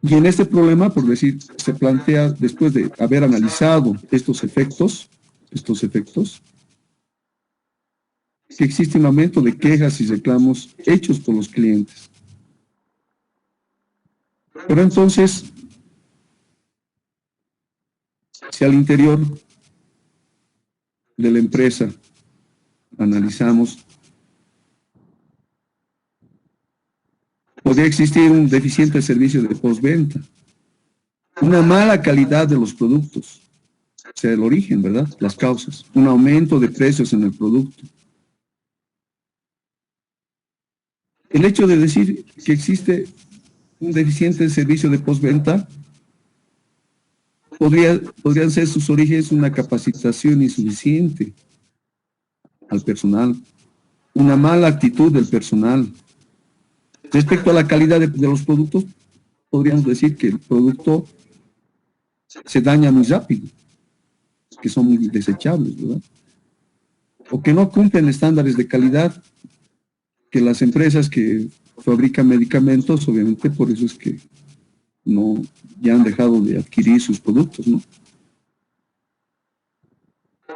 Y en este problema, por decir, se plantea, después de haber analizado estos efectos, que existe un aumento de quejas y reclamos hechos por los clientes. Pero entonces, si al interior de la empresa analizamos, podría existir un deficiente servicio de postventa, una mala calidad de los productos, o sea, el origen, ¿verdad? Las causas, un aumento de precios en el producto. El hecho de decir que existe un deficiente servicio de postventa podrían ser sus orígenes una capacitación insuficiente al personal, una mala actitud del personal. Respecto a la calidad de los productos, podríamos decir que el producto se daña muy rápido, que son muy desechables, ¿verdad? O que no cumplen estándares de calidad que las empresas que fabrican medicamentos, obviamente por eso es que no, ya han dejado de adquirir sus productos, ¿no?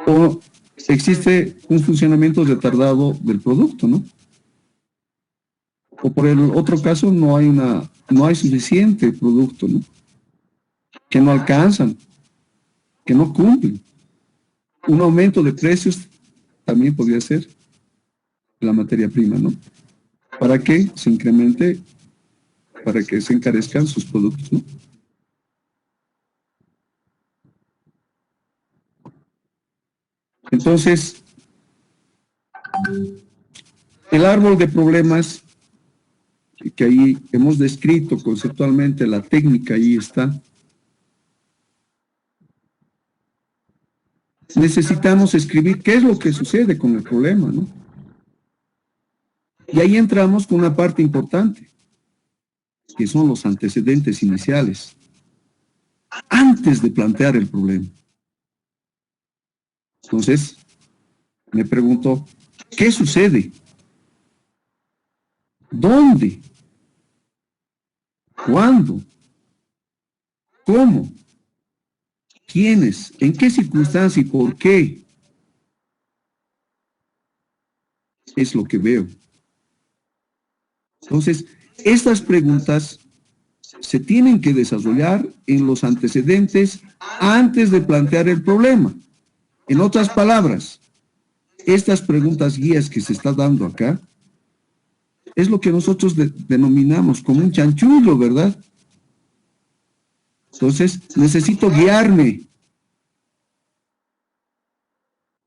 O existe un funcionamiento retardado del producto, ¿no? O por el otro caso no hay suficiente producto, ¿no? Que no alcanzan, que no cumplen. Un aumento de precios también podría ser la materia prima, ¿no? Para que se incremente, para que se encarezcan sus productos, ¿no? Entonces, el árbol de problemas que ahí hemos descrito conceptualmente, la técnica ahí está. Necesitamos escribir qué es lo que sucede con el problema, ¿no? Y ahí entramos con una parte importante, que son los antecedentes iniciales, antes de plantear el problema. Entonces, me pregunto, ¿qué sucede? ¿Dónde? ¿Cuándo? ¿Cómo? ¿Quiénes? ¿En qué circunstancia y por qué? Es lo que veo. Entonces, estas preguntas se tienen que desarrollar en los antecedentes antes de plantear el problema. En otras palabras, estas preguntas guías que se está dando acá es lo que nosotros denominamos como un chanchullo, ¿verdad? Entonces, necesito guiarme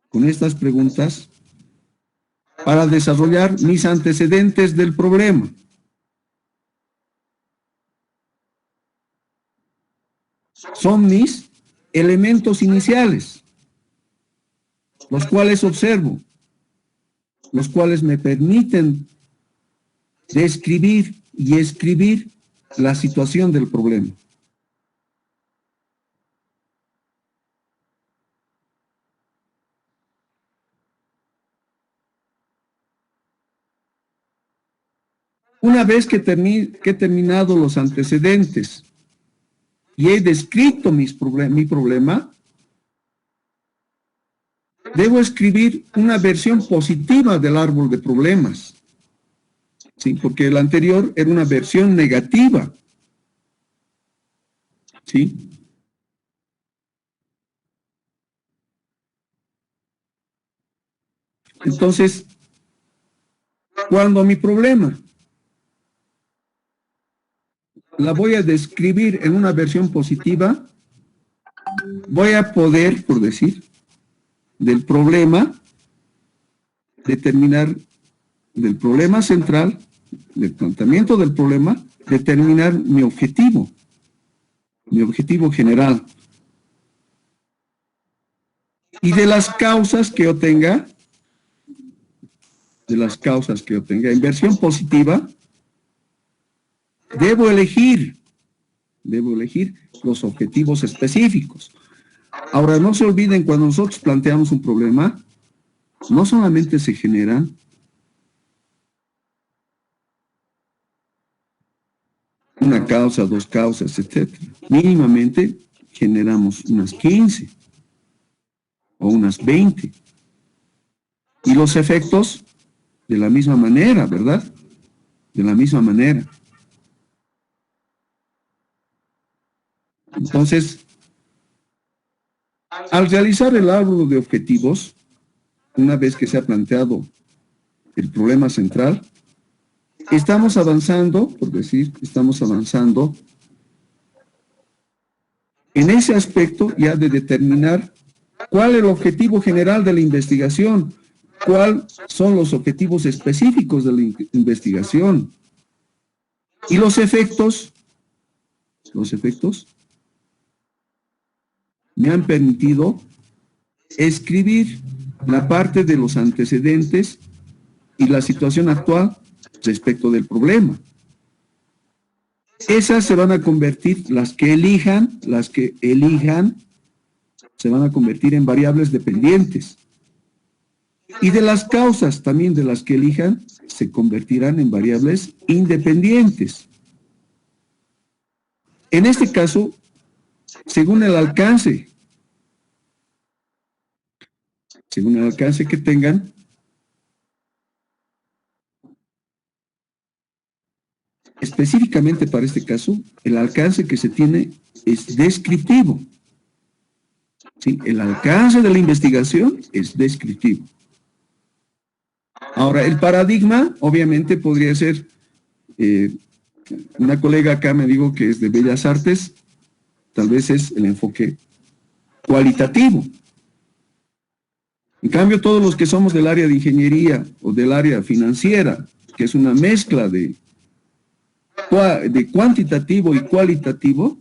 con estas preguntas para desarrollar mis antecedentes del problema. Son mis elementos iniciales, los cuales observo, los cuales me permiten describir y escribir la situación del problema. Una vez que he terminado los antecedentes y he descrito mi problema, debo escribir una versión positiva del árbol de problemas, ¿sí? Porque el anterior era una versión negativa, ¿sí? Entonces, Cuando mi problema la voy a describir en una versión positiva, voy a poder, por decir, del problema, determinar del problema central, del planteamiento del problema, determinar mi objetivo general. Y de las causas que yo tenga, en versión positiva, debo elegir los objetivos específicos. Ahora, no se olviden, cuando nosotros planteamos un problema, no solamente se genera una causa, dos causas, etc. Mínimamente generamos unas 15 o unas 20. Y los efectos, de la misma manera, ¿verdad? De la misma manera. Entonces, al realizar el árbol de objetivos, una vez que se ha planteado el problema central, estamos avanzando, por decir, estamos avanzando en ese aspecto ya de determinar cuál es el objetivo general de la investigación, cuáles son los objetivos específicos de la investigación. Y los efectos me han permitido escribir la parte de los antecedentes y la situación actual respecto del problema. Esas se van a convertir, las que elijan, se van a convertir en variables dependientes. Y de las causas también de las que elijan, se convertirán en variables independientes. En este caso, según el alcance que tengan, específicamente para este caso, el alcance que se tiene es descriptivo. ¿Sí? El alcance de la investigación es descriptivo. Ahora, el paradigma, obviamente, podría ser, una colega acá me dijo que es de Bellas Artes, tal vez es el enfoque cualitativo. En cambio, todos los que somos del área de ingeniería o del área financiera, que es una mezcla de cuantitativo y cualitativo,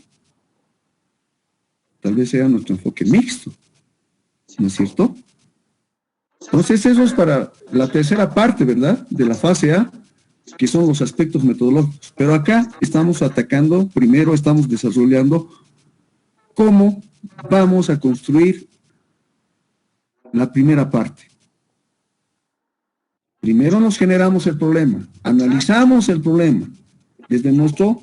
tal vez sea nuestro enfoque mixto, ¿no es cierto? Entonces eso es para la tercera parte, ¿verdad?, de la fase A, que son los aspectos metodológicos. Pero acá estamos atacando, primero estamos desarrollando cómo vamos a construir la primera parte. Primero nos generamos el problema, analizamos el problema desde nuestra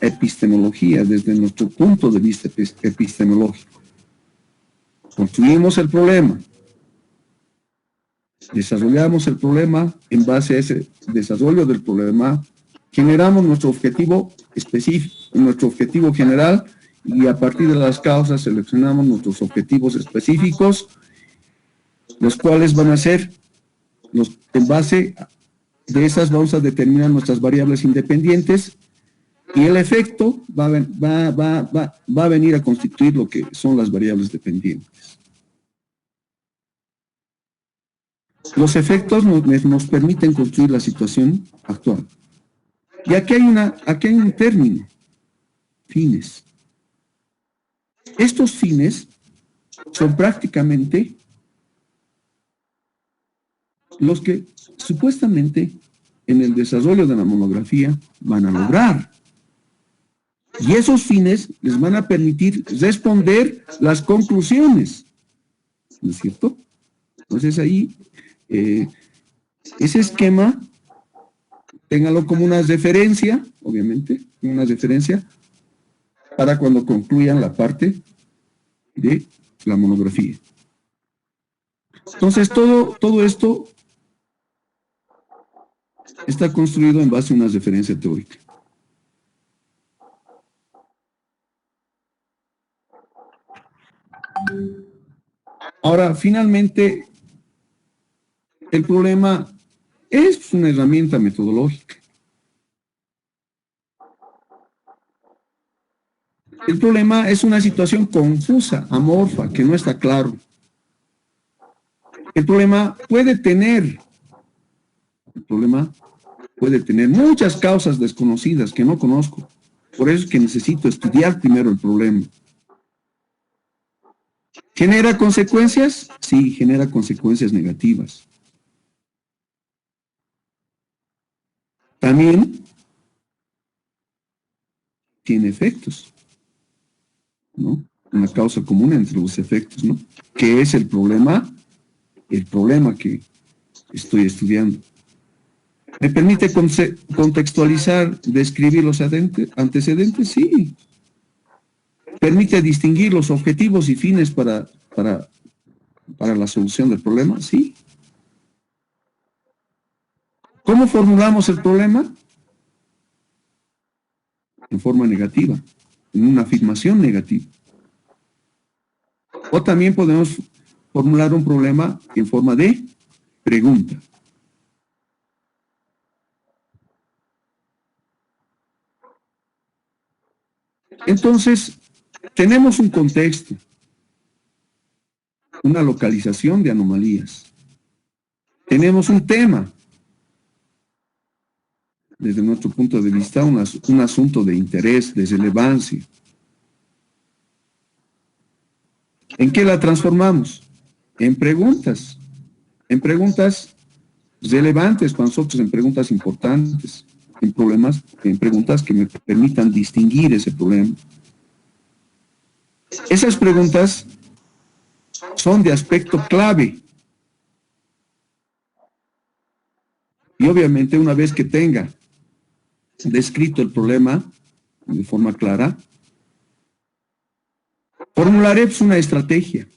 epistemología, desde nuestro punto de vista epistemológico. Construimos el problema, desarrollamos el problema, en base a ese desarrollo del problema, generamos nuestro objetivo específico, nuestro objetivo general, y a partir de las causas seleccionamos nuestros objetivos específicos, los cuales van a ser, en base de esas vamos a determinar nuestras variables independientes, y el efecto va a venir a constituir lo que son las variables dependientes. Los efectos nos permiten construir la situación actual. Y aquí hay un término, fines. Estos fines son prácticamente los que supuestamente en el desarrollo de la monografía van a lograr. Y esos fines les van a permitir responder las conclusiones, ¿no es cierto? Entonces ahí, ese esquema, téngalo como una referencia, obviamente, una referencia para cuando concluyan la parte de la monografía. Entonces todo esto está construido en base a una referencia teórica. Ahora, finalmente, el problema es una herramienta metodológica. El problema es una situación confusa, amorfa, que no está claro. El problema puede tener muchas causas desconocidas que no conozco. Por eso es que necesito estudiar primero el problema. ¿Genera consecuencias? Sí, genera consecuencias negativas. También tiene efectos, ¿no? Una causa común entre los efectos, ¿no? ¿Qué es el problema? El problema que estoy estudiando. ¿Me permite contextualizar, describir los antecedentes? Sí. ¿Permite distinguir los objetivos y fines para la solución del problema? Sí. ¿Cómo formulamos el problema? En forma negativa, en una afirmación negativa. O también podemos formular un problema en forma de pregunta. Entonces, tenemos un contexto, una localización de anomalías. Tenemos un tema, desde nuestro punto de vista, un asunto de interés, de relevancia. ¿En qué la transformamos? En preguntas relevantes para nosotros, en preguntas importantes, en preguntas que me permitan distinguir ese problema. Esas preguntas son de aspecto clave. Y obviamente una vez que tenga descrito el problema de forma clara, formularé una estrategia.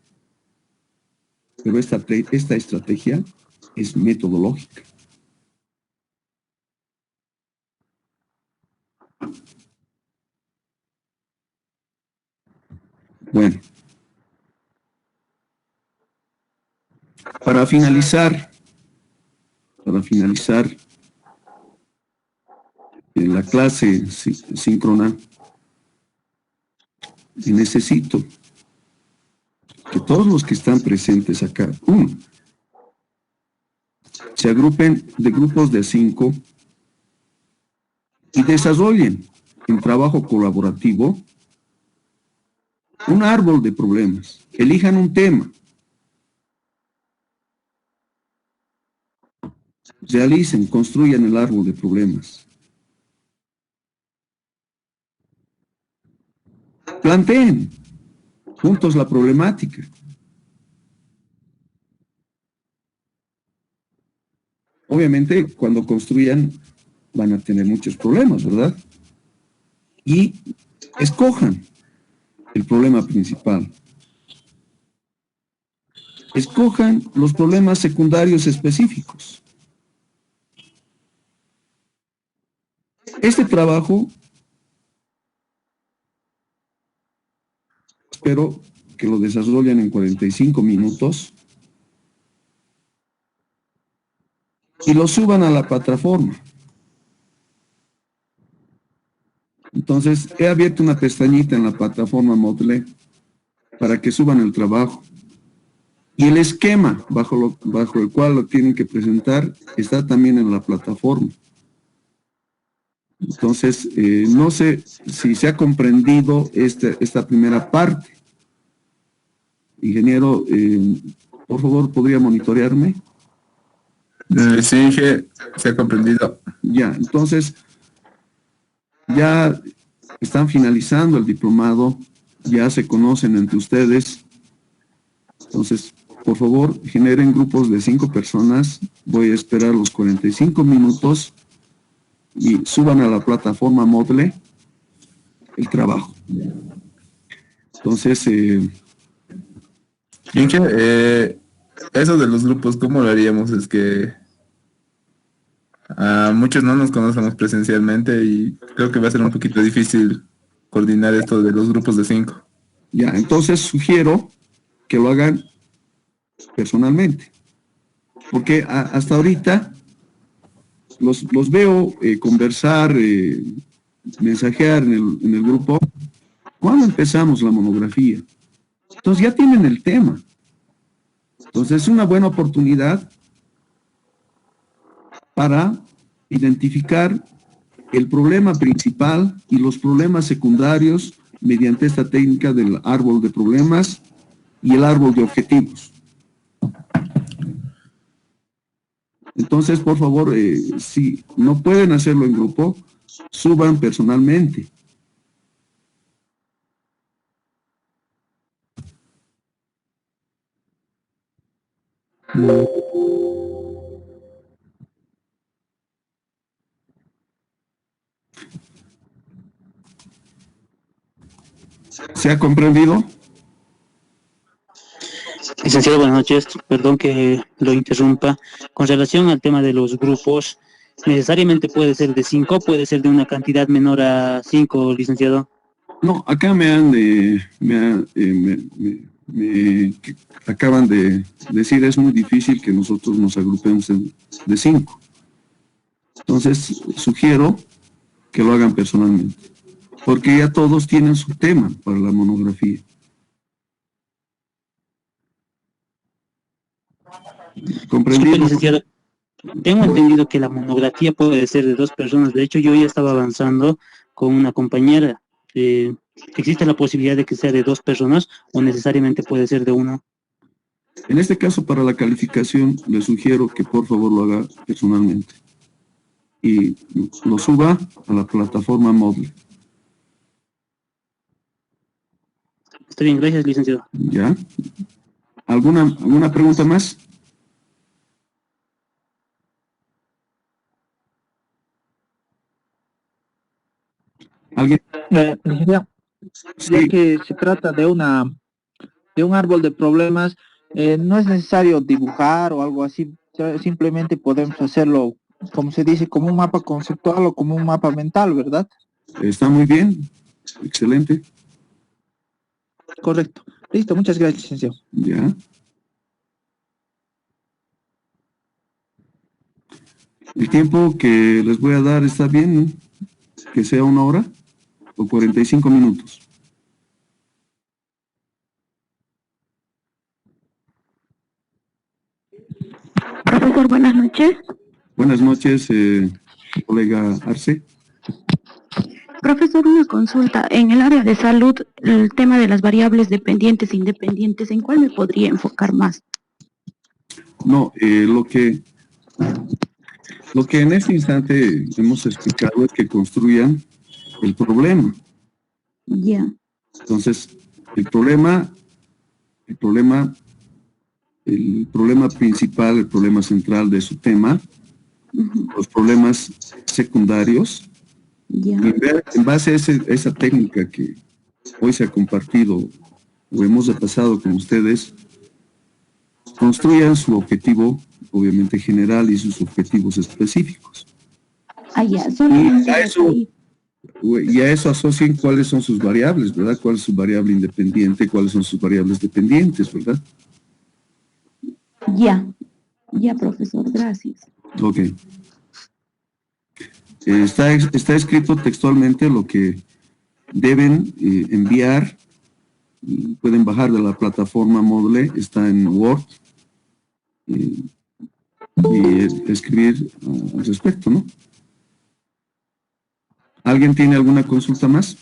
Pero esta estrategia es metodológica. Bueno, para finalizar en la clase síncrona, necesito que todos los que están presentes acá, se agrupen de grupos de 5 y desarrollen en trabajo colaborativo un árbol de problemas. Elijan un tema. Realicen, construyan el árbol de problemas. Planteen juntos la problemática. Obviamente, cuando construyan, van a tener muchos problemas, ¿verdad? Y escojan el problema principal. Escojan los problemas secundarios específicos. Este trabajo, espero que lo desarrollen en 45 minutos y lo suban a la plataforma. Entonces, he abierto una pestañita en la plataforma Moodle para que suban el trabajo. Y el esquema bajo el cual lo tienen que presentar está también en la plataforma. Entonces, no sé si se ha comprendido esta primera parte. Ingeniero, por favor, ¿podría monitorearme? Sí, se ha comprendido. Ya, entonces, ya están finalizando el diplomado, ya se conocen entre ustedes. Entonces, por favor, generen grupos de 5 personas. Voy a esperar los 45 minutos y suban a la plataforma Moodle el trabajo. Entonces, Inge, eso de los grupos, ¿cómo lo haríamos? Es que a muchos no nos conocemos presencialmente y creo que va a ser un poquito difícil coordinar esto de los grupos de 5. ya, entonces sugiero que lo hagan personalmente. Porque hasta ahorita los veo conversar, mensajear en el grupo. ¿Cuándo empezamos la monografía? Entonces ya tienen el tema. Entonces es una buena oportunidad para identificar el problema principal y los problemas secundarios mediante esta técnica del árbol de problemas y el árbol de objetivos. Entonces, por favor, si no pueden hacerlo en grupo, suban personalmente. ¿Se ha comprendido? Licenciado, buenas noches. Perdón que lo interrumpa. Con relación al tema de los grupos, ¿necesariamente puede ser de 5 puede ser de una cantidad menor a 5, licenciado? No, acá me acaban de decir, es muy difícil que nosotros nos agrupemos de 5. Entonces, sugiero que lo hagan personalmente, porque ya todos tienen su tema para la monografía. ¿Comprendido? Disculpe, licenciado. Tengo entendido que la monografía puede ser de 2 personas. De hecho, yo ya estaba avanzando con una compañera. ¿Existe la posibilidad de que sea de 2 personas o necesariamente puede ser de 1? En este caso, para la calificación, le sugiero que por favor lo haga personalmente y lo suba a la plataforma Moodle. Está bien, gracias, licenciado. ¿Ya? ¿Alguna pregunta más? ¿Alguien? Licenciado, ya Sí. que se trata de un árbol de problemas, no es necesario dibujar o algo así, simplemente podemos hacerlo, como se dice, como un mapa conceptual o como un mapa mental, ¿verdad? Está muy bien. Excelente. Correcto. Listo, muchas gracias, licenciado. Ya. El tiempo que les voy a dar está bien, ¿no? Que sea 1 hora o 45 minutos. Profesor, buenas noches. Buenas noches, colega Arce. Profesor, una consulta. En el área de salud, el tema de las variables dependientes e independientes, ¿en cuál me podría enfocar más? No, lo que en este instante hemos explicado es que construyan el problema. Ya. Entonces, el problema principal, el problema central de su tema, los problemas secundarios, Ya. en base a esa técnica que hoy se ha compartido o hemos repasado con ustedes, construyan su objetivo, obviamente general, y sus objetivos específicos. Ya. Y a eso asocien cuáles son sus variables, ¿verdad? ¿Cuál es su variable independiente? ¿Cuáles son sus variables dependientes, verdad? Ya, profesor, gracias. Ok. Está escrito textualmente lo que deben enviar. Pueden bajar de la plataforma Moodle, está en Word, y escribir al respecto, ¿no? ¿Alguien tiene alguna consulta más?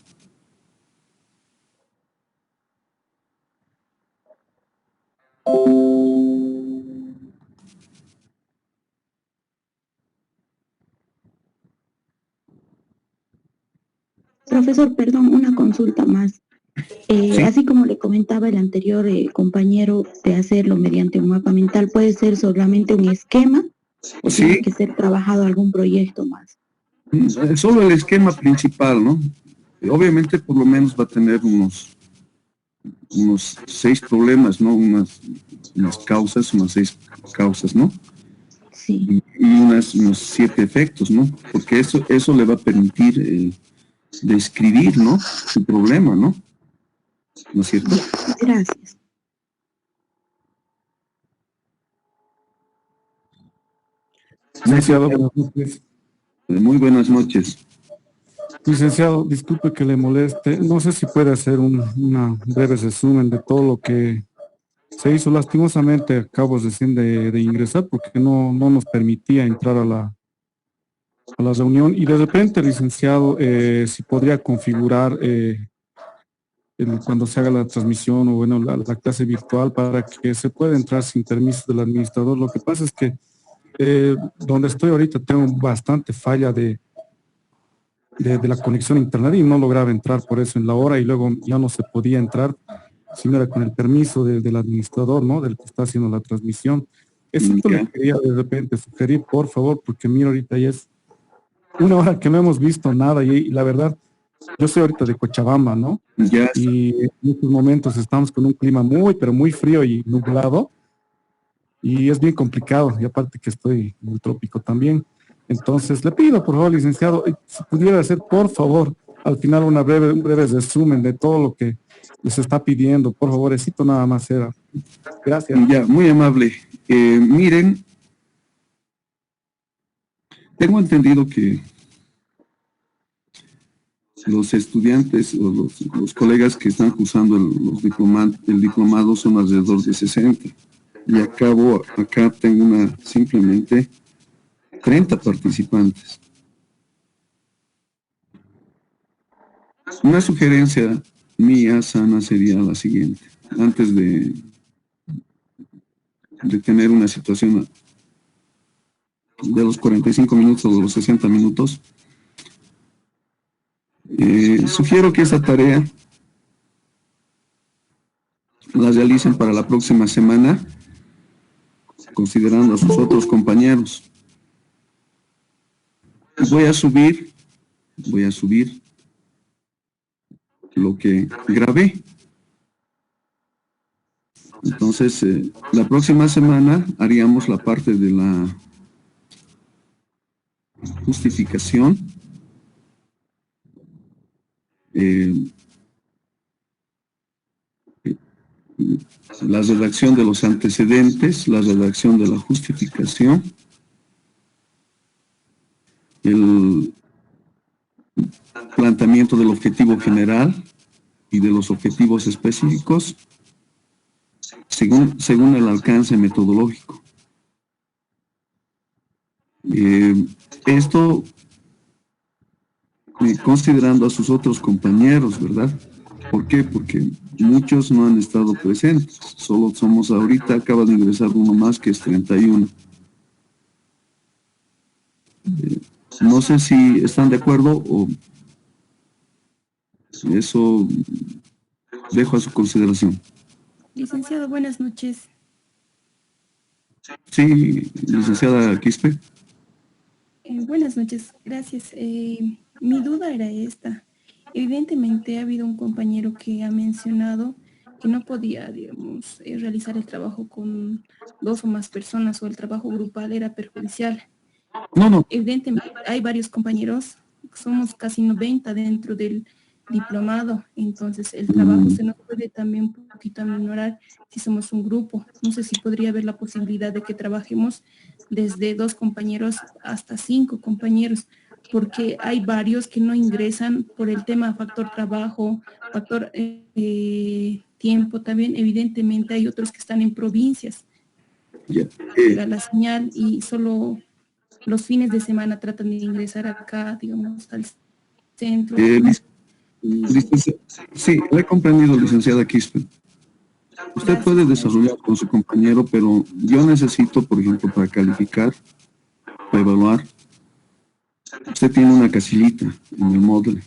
Profesor, perdón, una consulta más. Sí. Así como le comentaba el anterior compañero de hacerlo mediante un mapa mental, ¿puede ser solamente un esquema o Sí. tiene que ser trabajado algún proyecto más? Solo el esquema principal, ¿no? Obviamente por lo menos va a tener unos 6 problemas, ¿no? Unas 6 causas, ¿no? Sí. Y unos 7 efectos, ¿no? Porque eso le va a permitir describir, ¿no? Su problema, ¿no? ¿No es cierto? Gracias. Licenciado, buenas noches. Muy buenas noches. Licenciado, disculpe que le moleste. No sé si puede hacer una breve resumen de todo lo que se hizo. Lastimosamente acabo recién de ingresar porque no nos permitía entrar a la reunión y de repente, licenciado, si podría configurar cuando se haga la transmisión o bueno, la clase virtual para que se pueda entrar sin permiso del administrador. Lo que pasa es que donde estoy ahorita tengo bastante falla de la conexión a internet y no lograba entrar por eso en la hora y luego ya no se podía entrar si no era con el permiso del administrador, ¿no? Del que está haciendo la transmisión. Eso le quería de repente sugerir, por favor, porque mira, ahorita ya es una hora que no hemos visto nada y la verdad, yo soy ahorita de Cochabamba, ¿no? Y en estos momentos estamos con un clima muy, pero muy frío y nublado y es bien complicado y aparte que estoy en el trópico también. Entonces, le pido, por favor, licenciado, si pudiera hacer, por favor, al final un breve resumen de todo lo que les está pidiendo. Por favorecito, nada más era. Gracias. Ya, muy amable. Miren, tengo entendido que los estudiantes o los colegas que están cursando el diplomado son alrededor de 60. Y acá tengo simplemente 30 participantes. Una sugerencia mía, sana, sería la siguiente. Antes de tener una situación de los 45 minutos o de los 60 minutos, sugiero que esa tarea la realicen para la próxima semana, considerando a sus otros compañeros. Voy a subir lo que grabé. Entonces, la próxima semana haríamos la parte de la justificación, la redacción de los antecedentes, la redacción de la justificación, el planteamiento del objetivo general y de los objetivos específicos según el alcance metodológico. Esto considerando a sus otros compañeros, ¿verdad? ¿Por qué? Porque muchos no han estado presentes. Solo somos ahorita, acaba de ingresar uno más que es 31. No sé si están de acuerdo o eso dejo a su consideración. Licenciado, buenas noches. Sí, licenciada Quispe. Buenas noches, gracias. Mi duda era esta. Evidentemente ha habido un compañero que ha mencionado que no podía, digamos, realizar el trabajo con 2 o más personas o el trabajo grupal era perjudicial. No. Evidentemente hay varios compañeros, somos casi 90 dentro del diplomado, entonces el trabajo se nos puede también un poquito aminorar si somos un grupo. No sé si podría haber la posibilidad de que trabajemos desde 2 compañeros hasta 5 compañeros, porque hay varios que no ingresan por el tema factor trabajo, factor tiempo también. Evidentemente hay otros que están en provincias, la señal y solo los fines de semana tratan de ingresar acá, digamos, al centro. Sí, lo he comprendido, licenciada Quispe. Usted puede desarrollar con su compañero, pero yo necesito, por ejemplo, para calificar, para evaluar, usted tiene una casillita en el Moodle,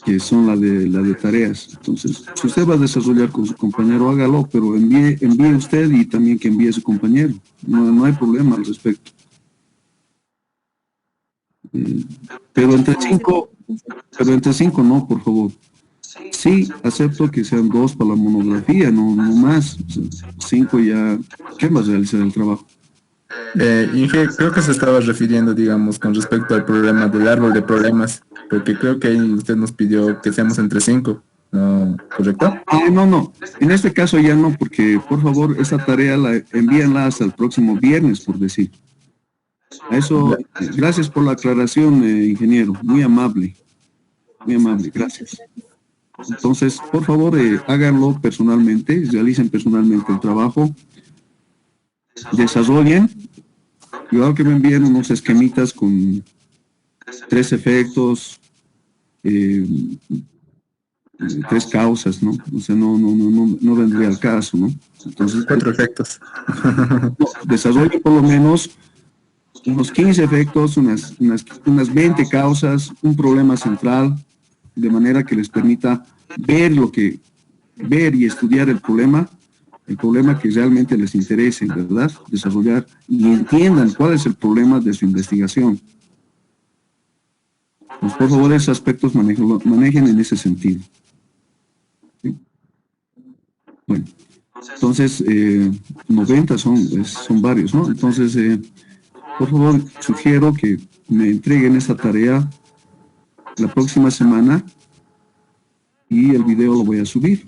que son la de tareas. Entonces, si usted va a desarrollar con su compañero, hágalo, pero envíe usted y también que envíe su compañero. No hay problema al respecto. Pero entre cinco no, por favor. Sí, acepto que sean 2 para la monografía, no más. 5 ya, ¿quién va a realizar el trabajo? Inge, creo que se estaba refiriendo, digamos, con respecto al problema del árbol de problemas, porque creo que ahí usted nos pidió que seamos entre 5, ¿no? ¿Correcto? No. En este caso ya no, porque, por favor, esa tarea envíenla hasta el próximo viernes, por decir. A eso, gracias por la aclaración, ingeniero, muy amable, gracias. Entonces, por favor, háganlo personalmente, realicen personalmente el trabajo, desarrollen, igual que me envíen unos esquemitas con 3 efectos, 3 causas, ¿no? O sea, no vendría al caso, ¿no? Entonces, 4 efectos. Desarrollen por lo menos unos 15 efectos, unas 20 causas, un problema central, de manera que les permita ver y estudiar el problema que realmente les interese, ¿verdad? Desarrollar y entiendan cuál es el problema de su investigación. Pues, por favor, esos aspectos manejen en ese sentido. ¿Sí? Bueno, entonces, 90 son varios, ¿no? Entonces, por favor, sugiero que me entreguen esta tarea la próxima semana y el video lo voy a subir.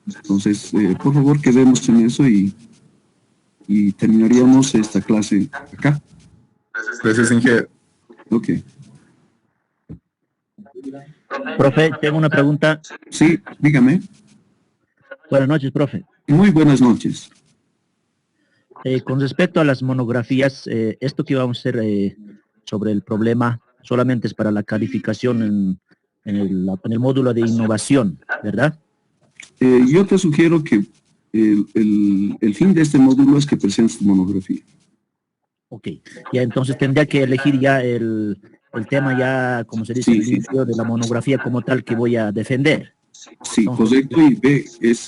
Entonces, por favor, quedemos en eso y terminaríamos esta clase acá. Gracias, ingeniero. Ok. Profe, tengo una pregunta. Sí, dígame. Buenas noches, profe. Muy buenas noches. Con respecto a las monografías, esto que vamos a hacer sobre el problema solamente es para la calificación en el módulo de innovación, ¿verdad? Yo te sugiero que el fin de este módulo es que presentes tu monografía. Ok, ya entonces tendría que elegir ya el tema ya, como se dice, Sí, el inicio de la monografía como tal que voy a defender. Sí, Entonces, correcto,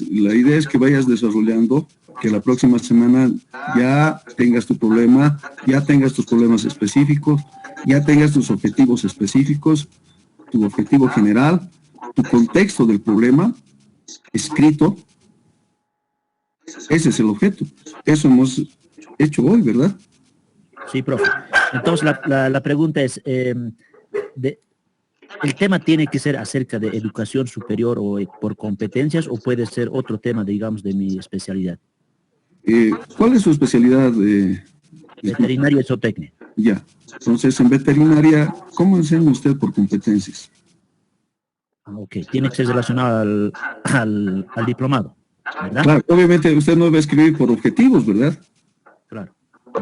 y la idea es que vayas desarrollando, que la próxima semana ya tengas tu problema, ya tengas tus problemas específicos, ya tengas tus objetivos específicos, tu objetivo general, tu contexto del problema escrito. Ese es el objeto. Eso hemos hecho hoy, ¿verdad? sí, profe. Entonces la pregunta es, ¿el tema tiene que ser acerca de educación superior o por competencias o puede ser otro tema, digamos, de mi especialidad? ¿Cuál es su especialidad? Veterinaria y zootecnia. Ya. Entonces, en veterinaria, ¿cómo enseña usted por competencias? Ok, tiene que ser relacionado al diplomado, ¿verdad? Claro, obviamente usted no va a escribir por objetivos, ¿verdad? Claro.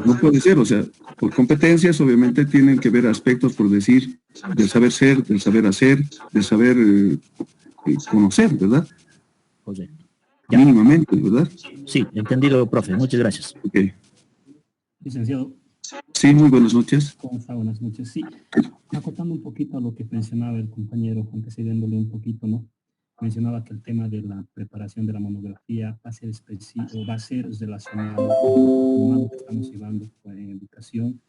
No puede ser, o sea, por competencias obviamente tienen que ver aspectos, por decir, del saber ser, del saber hacer, del saber conocer, ¿verdad? Correcto. Mínimamente, ¿verdad? Sí, entendido, profe. Muchas gracias. Ok. Licenciado. Sí, muy buenas noches. ¿Cómo está? Buenas noches. Sí, acotando un poquito a lo que mencionaba el compañero, antecediéndole un poquito, ¿no? Mencionaba que el tema de la preparación de la monografía va a ser específico, va a ser relacionado con lo que estamos llevando en educación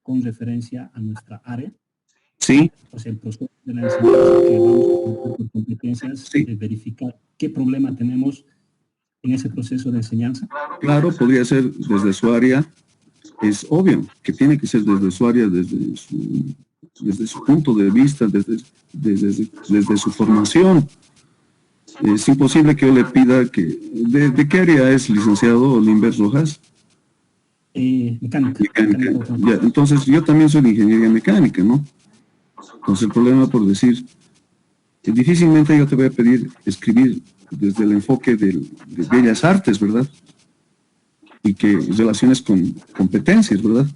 con referencia a nuestra área. Sí. O sea, el proceso de la enseñanza que vamos a cumplir por competencias, Sí. de verificar qué problema tenemos en ese proceso de enseñanza. Claro, podría ser desde su área. Es obvio que tiene que ser desde su área, desde su punto de vista, desde su formación. Es imposible que yo le pida que... ¿De qué área es, licenciado Oliver Rojas? Mecánica. Ya, entonces, yo también soy de ingeniería mecánica, ¿no? Entonces, el problema, por decir, que difícilmente yo te voy a pedir escribir desde el enfoque de bellas artes, ¿verdad? Y que relaciones con competencias, ¿verdad?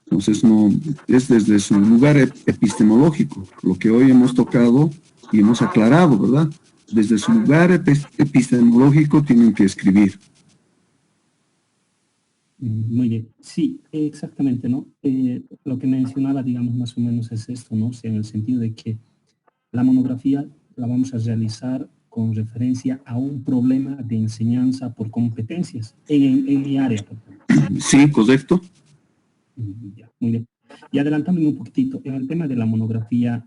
Entonces, no, es desde su lugar epistemológico, lo que hoy hemos tocado y hemos aclarado, ¿verdad? Desde su lugar epistemológico tienen que escribir. Muy bien, sí, exactamente, ¿no? Lo que mencionaba, digamos, más o menos es esto, ¿no? O sea, en el sentido de que la monografía la vamos a realizar con referencia a un problema de enseñanza por competencias en mi área. Sí, correcto. Ya, muy bien. Y adelantándome un poquitito, en el tema de la monografía,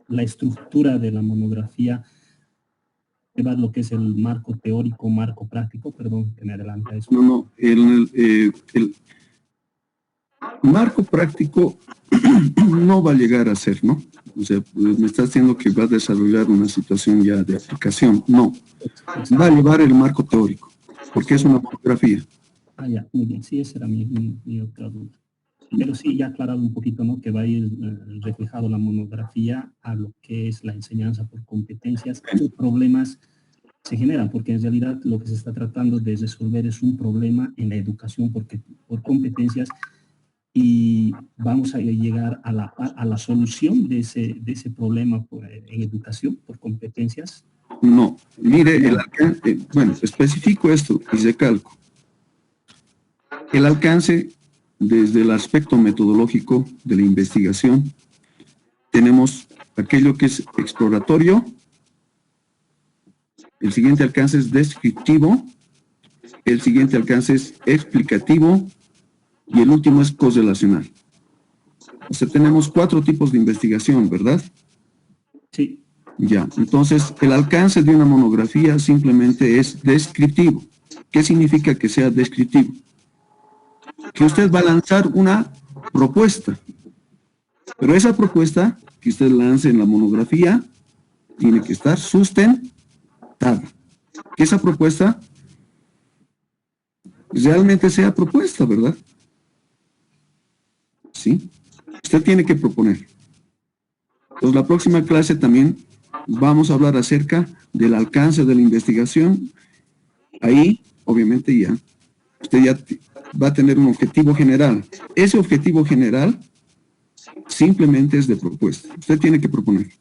la estructura de la monografía va lo que es el marco teórico, marco práctico, perdón, que me adelanta eso. No, el marco práctico no va a llegar a ser, ¿no? O sea, me estás diciendo que va a desarrollar una situación ya de aplicación. No, va a llevar el marco teórico, porque es una monografía. Ah, ya, muy bien. Sí, esa era mi otra duda. Pero sí, ya aclarado un poquito, ¿no? Que va a ir reflejado la monografía a lo que es la enseñanza por competencias, qué problemas se generan, porque en realidad lo que se está tratando de resolver es un problema en la educación por competencias, y vamos a llegar a la solución de ese problema en educación por competencias. No, mire, el alcance, bueno, especifico esto y recalco. El alcance, desde el aspecto metodológico de la investigación, tenemos aquello que es exploratorio, el siguiente alcance es descriptivo, el siguiente alcance es explicativo y el último es correlacional. O sea, tenemos 4 tipos de investigación, ¿verdad? Sí. Ya, entonces el alcance de una monografía simplemente es descriptivo. ¿Qué significa que sea descriptivo? Que usted va a lanzar una propuesta, pero esa propuesta que usted lance en la monografía tiene que estar sustentada. Que esa propuesta realmente sea propuesta, ¿verdad? ¿Sí? Usted tiene que proponer. Entonces, la próxima clase también vamos a hablar acerca del alcance de la investigación. Ahí, obviamente, usted ya va a tener un objetivo general. Ese objetivo general simplemente es de propuesta. Usted tiene que proponer.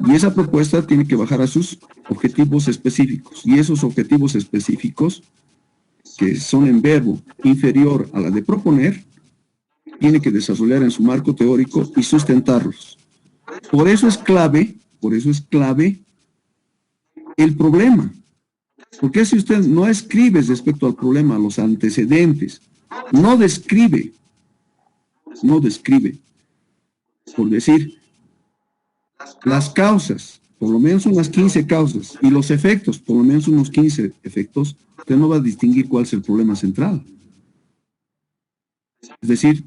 Y esa propuesta tiene que bajar a sus objetivos específicos. Y esos objetivos específicos, que son en verbo inferior a la de proponer, tiene que desarrollar en su marco teórico y sustentarlos. Por eso es clave el problema. Porque si usted no escribe respecto al problema, los antecedentes, no describe, por decir, las causas, por lo menos unas 15 causas, y los efectos, por lo menos unos 15 efectos, usted no va a distinguir cuál es el problema central. Es decir,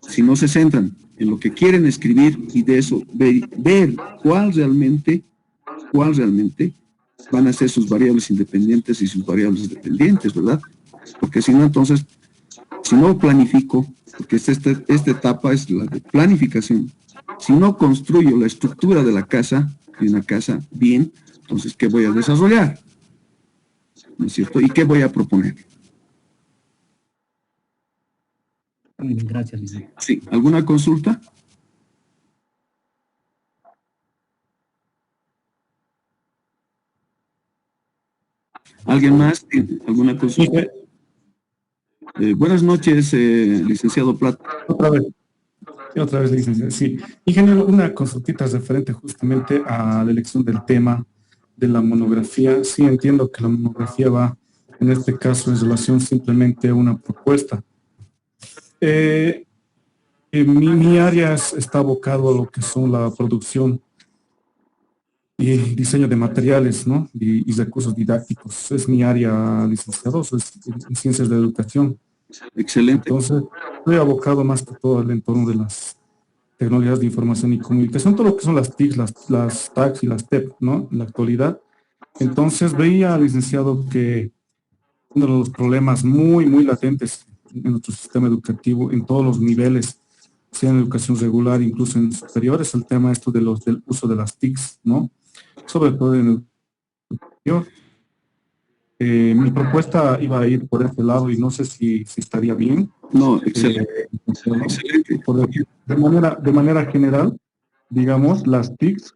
si no se centran en lo que quieren escribir y de eso ver cuál realmente van a ser sus variables independientes y sus variables dependientes, ¿verdad? Porque si no, entonces, si no planifico, porque esta etapa es la de planificación, si no construyo la estructura de la casa, de una casa bien, entonces, ¿qué voy a desarrollar? ¿No es cierto? ¿Y qué voy a proponer? Muy bien, gracias, licenciado. Sí, ¿alguna consulta? ¿Alguien más tiene alguna consulta? Buenas noches, licenciado Plata. Otra vez, licenciado. Sí, ingeniero, una consultita referente justamente a la elección del tema de la monografía. Sí, entiendo que la monografía va, en este caso, en relación simplemente a una propuesta. Mi área está abocado a lo que son la producción y diseño de materiales, ¿no? Y recursos didácticos. Es mi área, licenciado, es en ciencias de educación. Excelente. Entonces, estoy abocado más que todo al entorno de las tecnologías de información y comunicación, todo lo que son las TIC, las TACs y las TEP, ¿no? En la actualidad. Entonces, veía, licenciado, que uno de los problemas muy latentes en nuestro sistema educativo, en todos los niveles, sea en educación regular, incluso en superior, es el tema esto del uso de las TICs, ¿no? Sobre todo en el superior. Mi propuesta iba a ir por este lado y no sé si estaría bien. No, excelente. Excelente. De manera general, digamos, las TICs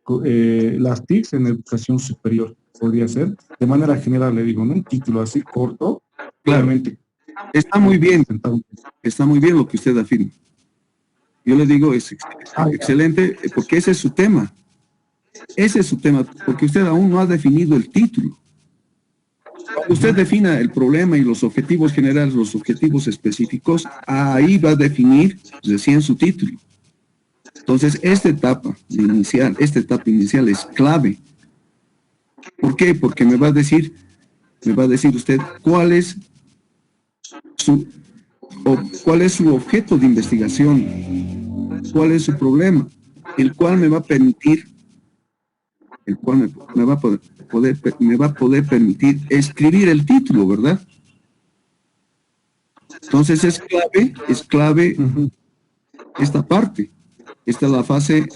en educación superior podría ser. De manera general, le digo, ¿no? Un título así corto. Claramente. Está muy bien lo que usted afirma. Yo le digo, es excelente, porque ese es su tema. Ese es su tema, porque usted aún no ha definido el título. Cuando usted defina el problema y los objetivos generales, los objetivos específicos, ahí va a definir recién su título. Entonces, esta etapa inicial es clave. ¿Por qué? Porque me va a decir usted cuál es su objeto de investigación, cuál es su problema, el cual me va a permitir, me va a poder permitir escribir el título, ¿verdad? Entonces es clave esta parte. Esta es la fase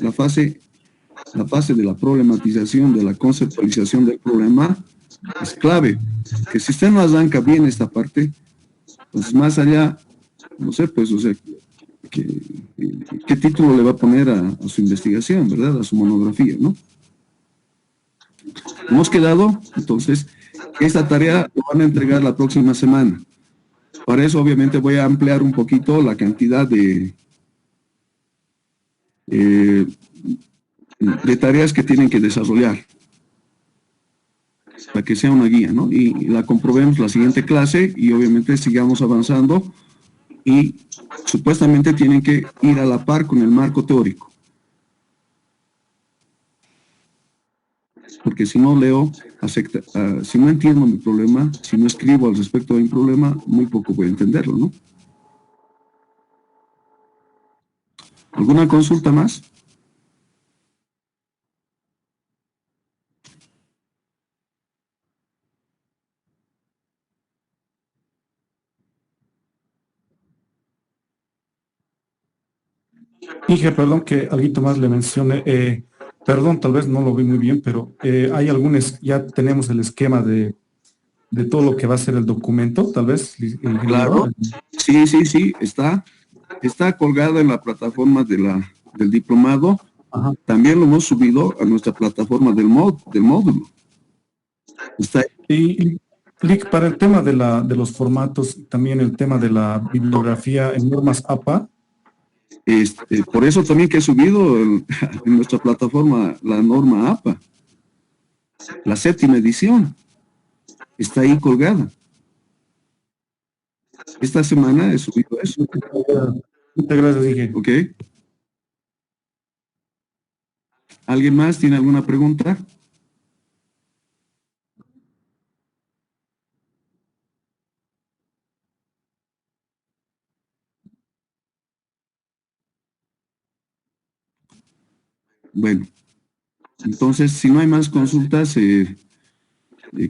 de la problematización, de la conceptualización del problema, es clave. Que si usted no arranca bien esta parte, pues más allá, no sé, pues, o sea, ¿qué título le va a poner a su investigación, verdad? A su monografía, ¿no? Hemos quedado, entonces, esta tarea lo van a entregar la próxima semana. Para eso, obviamente, voy a ampliar un poquito la cantidad de tareas que tienen que desarrollar, para que sea una guía, ¿no? Y la comprobemos la siguiente clase y obviamente sigamos avanzando y supuestamente tienen que ir a la par con el marco teórico. Porque si no leo, si no entiendo mi problema, si no escribo al respecto de mi problema, muy poco voy a entenderlo, ¿no? ¿Alguna consulta más? Inge, perdón que algo más le mencione. Perdón, tal vez no lo vi muy bien, pero hay ya tenemos el esquema de todo lo que va a ser el documento, tal vez. Claro, sí, está colgado en la plataforma del diplomado. Ajá. También lo hemos subido a nuestra plataforma del módulo. Está ahí. Y Lick, para el tema de los formatos, también el tema de la bibliografía en normas APA. Por eso también que he subido en nuestra plataforma la norma APA, la 7ª edición, está ahí colgada. Esta semana he subido eso. Muchas gracias, Inge. Ok. ¿Alguien más tiene alguna pregunta? Bueno, entonces, si no hay más consultas,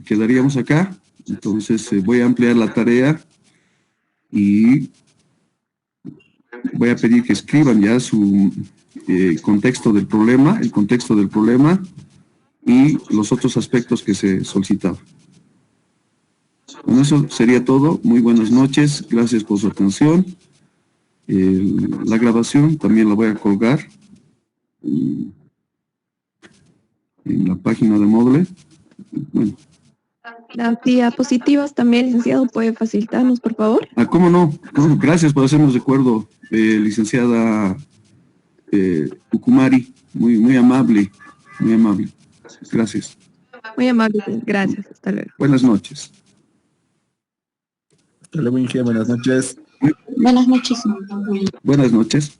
quedaríamos acá. Entonces, voy a ampliar la tarea y voy a pedir que escriban ya su contexto del problema, el contexto del problema y los otros aspectos que se solicitaban. Bueno, eso sería todo. Muy buenas noches. Gracias por su atención. La grabación también la voy a colgar en la página de Moodle. Bueno. Las diapositivas también, licenciado, ¿puede facilitarnos, por favor? ¿Cómo no? Gracias por hacernos recuerdo, licenciada Ukumari. Muy amable, muy amable. Gracias. Muy amable, gracias. Hasta luego. Buenas noches. Hasta luego, Inge. Buenas noches. Buenas noches. Buenas noches.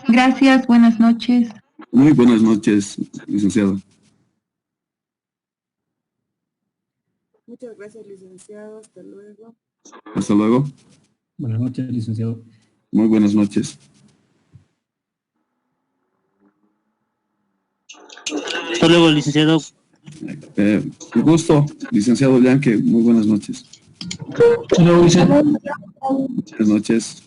Gracias, buenas noches. Muy buenas noches, licenciado. Muchas gracias, licenciado. Hasta luego. Hasta luego. Buenas noches, licenciado. Muy buenas noches. Hasta luego, licenciado. Un gusto, licenciado Yanque. Muy buenas noches. Hasta luego, licenciado. Buenas noches.